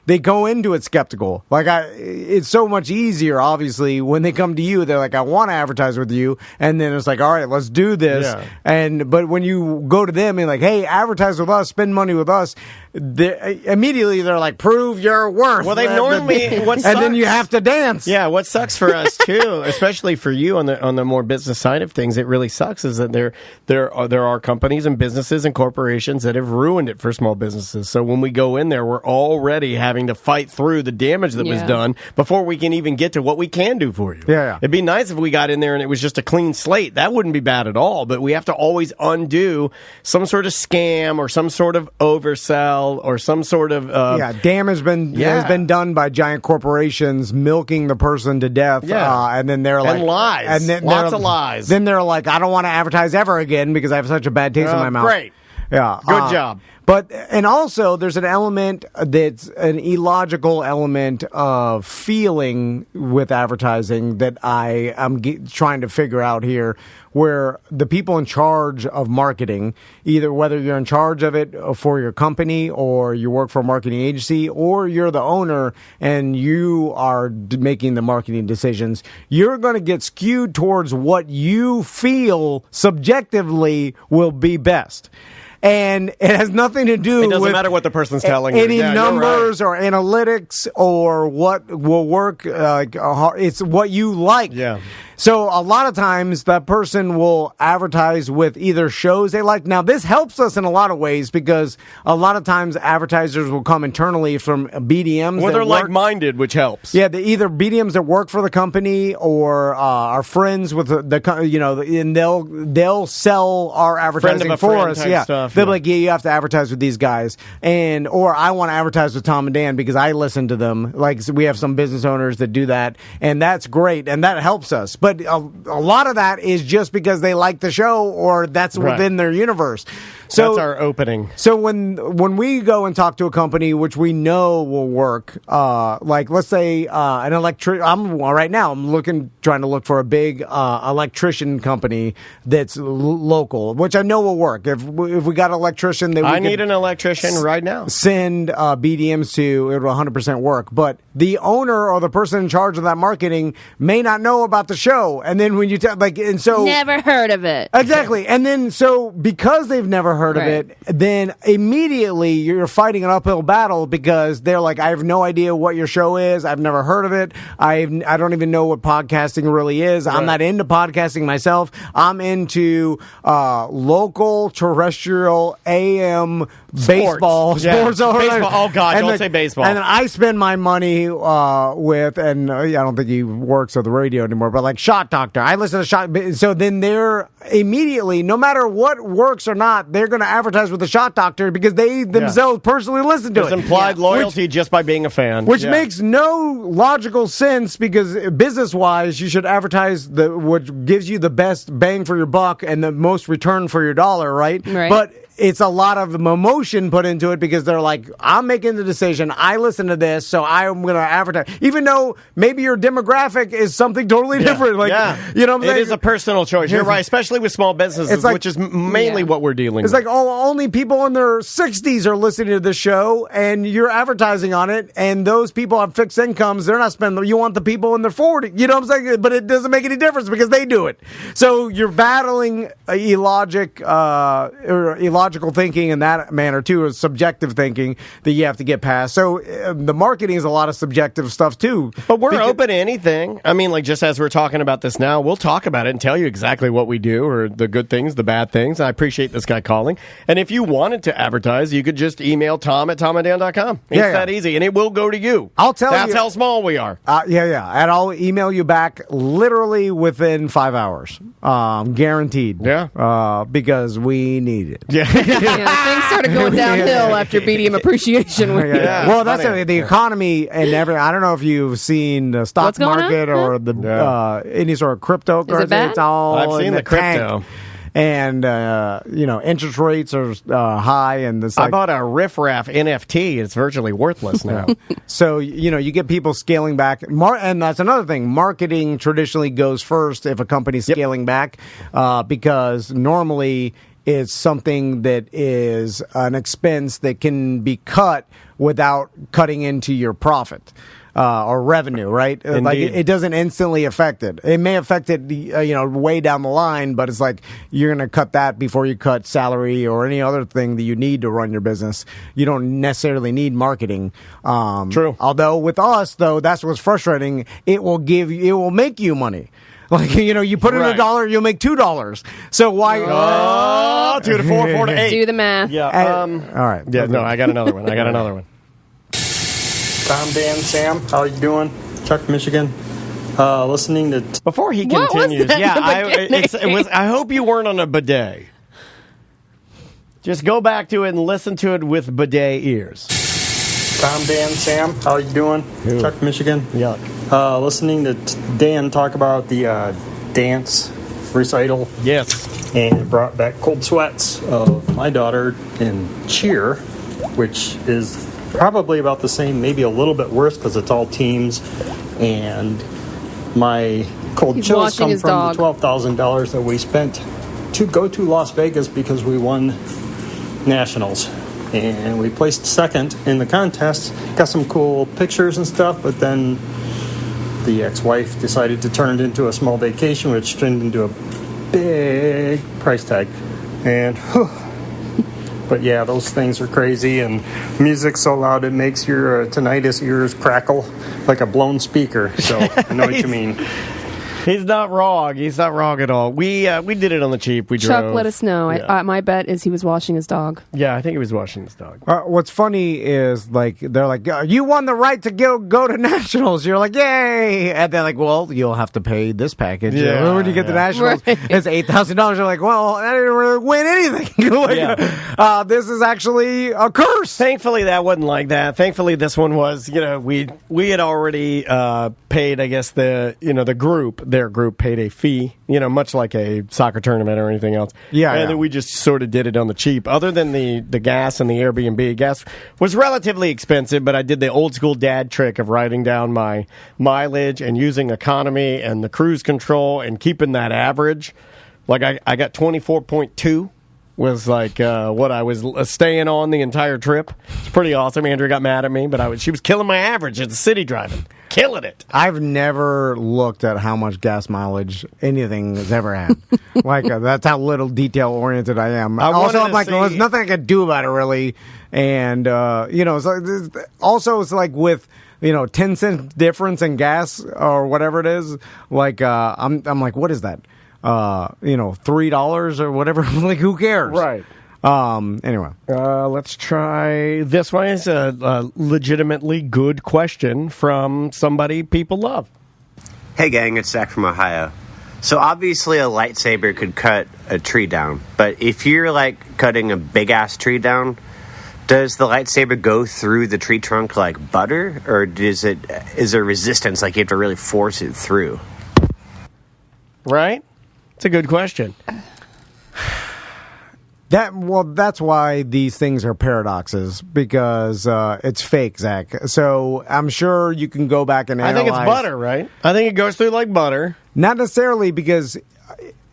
they go into it skeptical. It's so much easier, obviously, when they come to you. They're like, I want to advertise with you. And then it's like, all right, let's do this. Yeah. But when you go to them and hey, advertise with us, spend money with us, immediately they're like, prove your worth. Well, they normally what sucks, and then you have to dance. Yeah, what sucks for us too, especially for you on the more business side of things, it really sucks is that there are companies and businesses and corporations that have ruined it for small businesses. So when we go in there, we're already having to fight through the damage that was done before we can even get to what we can do for you. Yeah. It'd be nice if we got in there and it was just a clean slate. That wouldn't be bad at all. But we have to always undo some sort of scam or some sort of oversell or some sort of damage has been done by giant corporations milking the person to death. And then they're like, and lies, and then lots of lies. Then they're like, I don't want to advertise ever again because I have such a bad taste in my mouth. Great, yeah, good job. And also there's an element that's an illogical element of feeling with advertising that I am trying to figure out here, where the people in charge of marketing, either whether you're in charge of it for your company or you work for a marketing agency or you're the owner and you are making the marketing decisions, you're going to get skewed towards what you feel subjectively will be best. And it has nothing to do with... It doesn't matter what the person's telling you. Any numbers or analytics or what will work. It's what you like. Yeah. So a lot of times that person will advertise with either shows they like. Now, this helps us in a lot of ways because a lot of times advertisers will come internally from BDMs. Well, they're like-minded, which helps. Yeah, either BDMs that work for the company or are friends with and they'll sell our advertising for us. Yeah, stuff, they'll be like, you have to advertise with these guys, or I want to advertise with Tom and Dan because I listen to them. Like we have some business owners that do that, and that's great, and that helps us. But a lot of that is just because they like the show or that's within their universe. So that's our opening. So when we go and talk to a company which we know will work, like let's say an electric. I'm trying to look for a big electrician company that's local, which I know will work. If we got an electrician, that I need an electrician right now. Send BDMs to, it will 100% work. But the owner or the person in charge of that marketing may not know about the show, and then when you never heard of it exactly, and then so because they've never heard of it, then immediately you're fighting an uphill battle because they're like, I have no idea what your show is. I've never heard of it. I don't even know what podcasting really is. I'm not into podcasting myself. I'm into local terrestrial AM baseball. Sports. Baseball. Oh God, don't say baseball. And then I spend my money with, and I don't think he works at the radio anymore, but like Shot Doctor. I listen to Shot. So then they're immediately, no matter what works or not, they're going to advertise with the Shot Doctor because they themselves personally listen to it. There's implied loyalty just by being a fan. Which makes no logical sense because business-wise, you should advertise what gives you the best bang for your buck and the most return for your dollar, right? But it's a lot of emotion put into it because they're like, I'm making the decision. I listen to this, so I'm going to advertise. Even though maybe your demographic is something totally different. You know what I'm saying? It is a personal choice. You're right, especially with small businesses, which is mainly what we're dealing with. It's like only people in their 60s are listening to this show, and you're advertising on it, and those people have fixed incomes. They're not spending. You want the people in their 40s. You know what I'm saying? But it doesn't make any difference because they do it. So you're battling illogical thinking in that manner too, is subjective thinking that you have to get past. So the marketing is a lot of subjective stuff too. But we're open to anything. I mean, like just as we're talking about this now, we'll talk about it and tell you exactly what we do or the good things, the bad things. I appreciate this guy calling. And if you wanted to advertise, you could just email Tom at tomandan.com. It's that easy, and it will go to you. I'll tell you. That's how small we are. And I'll email you back literally within 5 hours. Guaranteed. Yeah. Because we need it. Yeah, things started going downhill after BDM Appreciation Week. Well, that's the economy and I don't know if you've seen the stock market or the any sort of cryptocurrency. Is it bad? It's all I've seen the crypto. And interest rates are high, and I bought a riffraff NFT. It's virtually worthless now. So you get people scaling back, and that's another thing. Marketing traditionally goes first if a company's scaling back, because normally it's something that is an expense that can be cut without cutting into your profit. or revenue, right? Like it doesn't instantly affect it. It may affect it, way down the line, but it's like you're going to cut that before you cut salary or any other thing that you need to run your business. You don't necessarily need marketing. True. Although with us, though, that's what's frustrating. It will make you money. Like, you put in $1, you'll make $2. So why? 2 to 4, 4 to 8. Do the math. Yeah. All right. Yeah. No, I got another one. Tom, Dan, Sam, how you doing? Chuck, Michigan. Listening to Before he What was continues, that in the beginning? I hope you weren't on a bidet. Just go back to it and listen to it with bidet ears. Tom, Dan, Sam, how you doing? Chuck, Michigan. Yuck. Listening to Dan talk about the dance recital. Yes. And it brought back cold sweats of my daughter in cheer, which is probably about the same, maybe a little bit worse because it's all teams. And my cold chills come from the $12,000 that we spent to go to Las Vegas because we won nationals. And we placed second in the contest. Got some cool pictures and stuff, but then the ex-wife decided to turn it into a small vacation, which turned into a big price tag. And, but yeah, those things are crazy. And music's so loud it makes your tinnitus ears crackle like a blown speaker. So I know what you mean. He's not wrong. He's not wrong at all. We did it on the cheap. We Chuck, drove. let us know. Yeah. My bet is he was washing his dog. Yeah, I think he was washing his dog. What's funny is they're like, you won the right to go to nationals. You're like, yay! And they're like, well, you'll have to pay this package. Yeah, when you get to nationals, right. it's $8,000. You're like, well, I didn't really win anything. This is actually a curse. Thankfully, that wasn't like that. Thankfully, this one was. We had already paid. I guess their group paid a fee. Much like a soccer tournament or anything else. Yeah, and then we just sort of did it on the cheap. Other than the gas and the Airbnb, gas was relatively expensive, but I did the old school dad trick of writing down my mileage and using economy and the cruise control and keeping that average. Like I got 24.2 was like what I was staying on the entire trip. It's pretty awesome. Andrea got mad at me, but she was killing my average at the city driving. Killing it. I've never looked at how much gas mileage anything has ever had. That's how little detail oriented I am. I'm like, there's nothing I can do about it really. And it's like with 10 cent difference in gas or whatever it is. Like I'm like, what is that? $3 or whatever. Like, who cares? Right. Anyway, let's try this one. Is a legitimately good question from somebody people love. Hey gang, it's Zach from Ohio. So obviously a lightsaber could cut a tree down, but if you're like cutting a big ass tree down, does the lightsaber go through the tree trunk like butter, or is there resistance, like you have to really force it through? Right? It's a good question. That's why these things are paradoxes, because it's fake, Zach. So I'm sure you can go back and analyze. I think it's butter, right? I think it goes through like butter. Not necessarily, because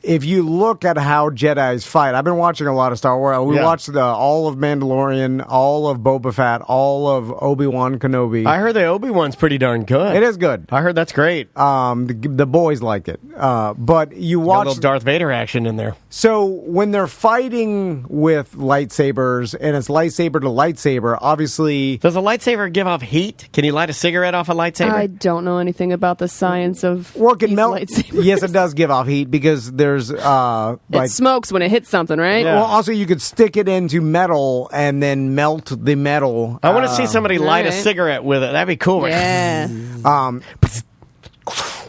if you look at how Jedis fight, I've been watching a lot of Star Wars. We watched all of Mandalorian, all of Boba Fett, all of Obi-Wan Kenobi. I heard the Obi-Wan's pretty darn good. It is good. I heard that's great. The boys like it. But you watch... a little Darth Vader action in there. So when they're fighting with lightsabers, and it's lightsaber to lightsaber, obviously... Does a lightsaber give off heat? Can you light a cigarette off a lightsaber? I don't know anything about the science of lightsabers. Yes, it does give off heat, because there's... it smokes when it hits something, right? Yeah. Well, also you could stick it into metal and then melt the metal. I want to see somebody light a cigarette with it. That'd be cool. Yeah.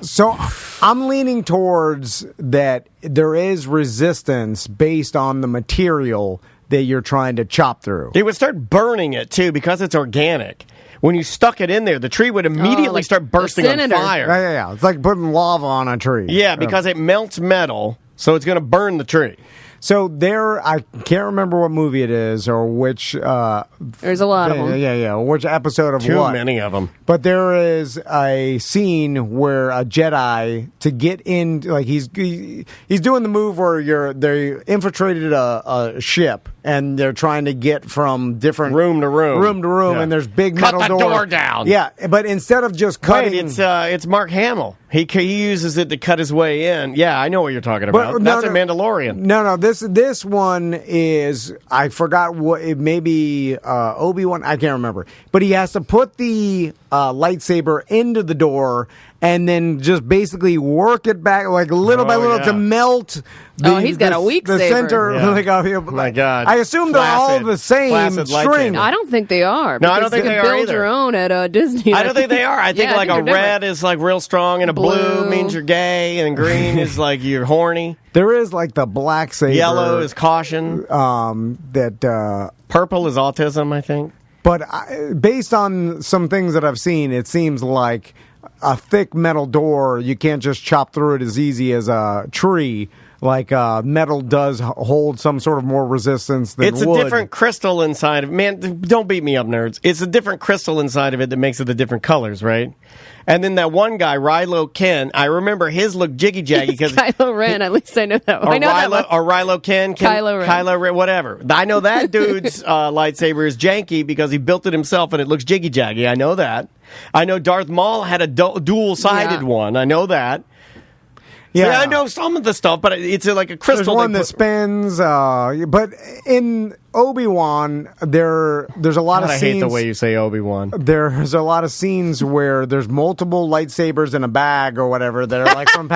So I'm leaning towards that there is resistance based on the material that you're trying to chop through. It would start burning it, too, because it's organic. When you stuck it in there, the tree would immediately start bursting on fire. Yeah. It's like putting lava on a tree. Yeah, because it melts metal, so it's going to burn the tree. So I can't remember what movie it is or which... There's a lot of them. Yeah. Which episode of Too what. Too many of them. But there is a scene where a Jedi, to get in... Like, he's doing the move where they infiltrated a ship, and they're trying to get from different room to room, yeah. And there's big cut metal the door down. Yeah, but instead of just cutting, it's Mark Hamill. He uses it to cut his way in. Yeah, I know what you're talking about. That's a Mandalorian. No. This one is, I forgot what it may be, Obi-Wan. I can't remember, but he has to put the lightsaber into the door and then just basically work it back like little by little to melt. He's got a weak the saber. center. Yeah. Oh my God! I assume they're all the same string. I don't think they are. No, I don't think they are either. Build your own at Disney. I don't think they are. I think like a red is like real strong, and a blue means you're gay, and green is like you're horny. There is like the black saber. Yellow is caution. Purple is autism, I think. But based on some things that I've seen, it seems like a thick metal door, you can't just chop through it as easy as a tree. Like metal does hold some sort of more resistance than it's wood. A different crystal inside of it. Man, don't beat me up, nerds. It's a different crystal inside of it that makes it the different colors, right? And then that one guy, Rilo Ken, I remember his looked jiggy-jaggy because Kylo Ren. At least I know that one. Or Rilo Ken. Kylo Ren, whatever. I know that dude's lightsaber is janky because he built it himself and it looks jiggy-jaggy. I know that. I know Darth Maul had a dual-sided one. I know that. Yeah, I know some of the stuff, but it's like a crystal. There's one that spins, but in Obi-Wan, there's a lot of scenes. I hate the way you say Obi-Wan. There's a lot of scenes where there's multiple lightsabers in a bag or whatever that are like from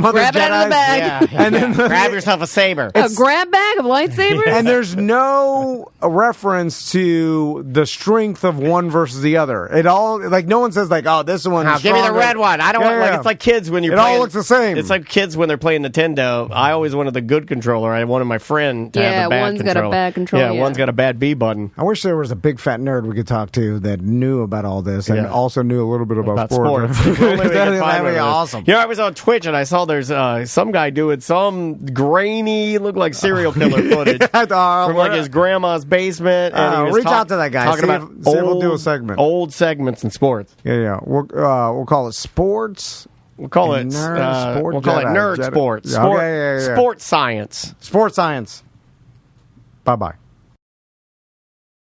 other Grab Jedis. it out of the bag. Yeah. And then grab yourself a saber. A grab bag of lightsabers? And there's no reference to the strength of one versus the other. It all like no one says like, oh, this one. Give me the red one. I don't want like it's like kids when you're. It all looks the same. It's like kids when they're playing Nintendo. I always wanted the good controller. I wanted my friend to have a bad one's controller. got a bad controller. Yeah, one's got a bad B button. I wish there was a big fat nerd we could talk to that knew about all this and also knew a little bit about sports. That'd be awesome. You know, I was on Twitch and I saw there's some guy doing some grainy, looked like serial killer footage from like his grandma's basement. And he was reach out to that guy. Talking about see if we'll do a segment. Old segments in sports. Yeah. We'll call it sports. We'll call it nerd sports. We'll call it nerd sports. Sports science. Sports science. Bye-bye.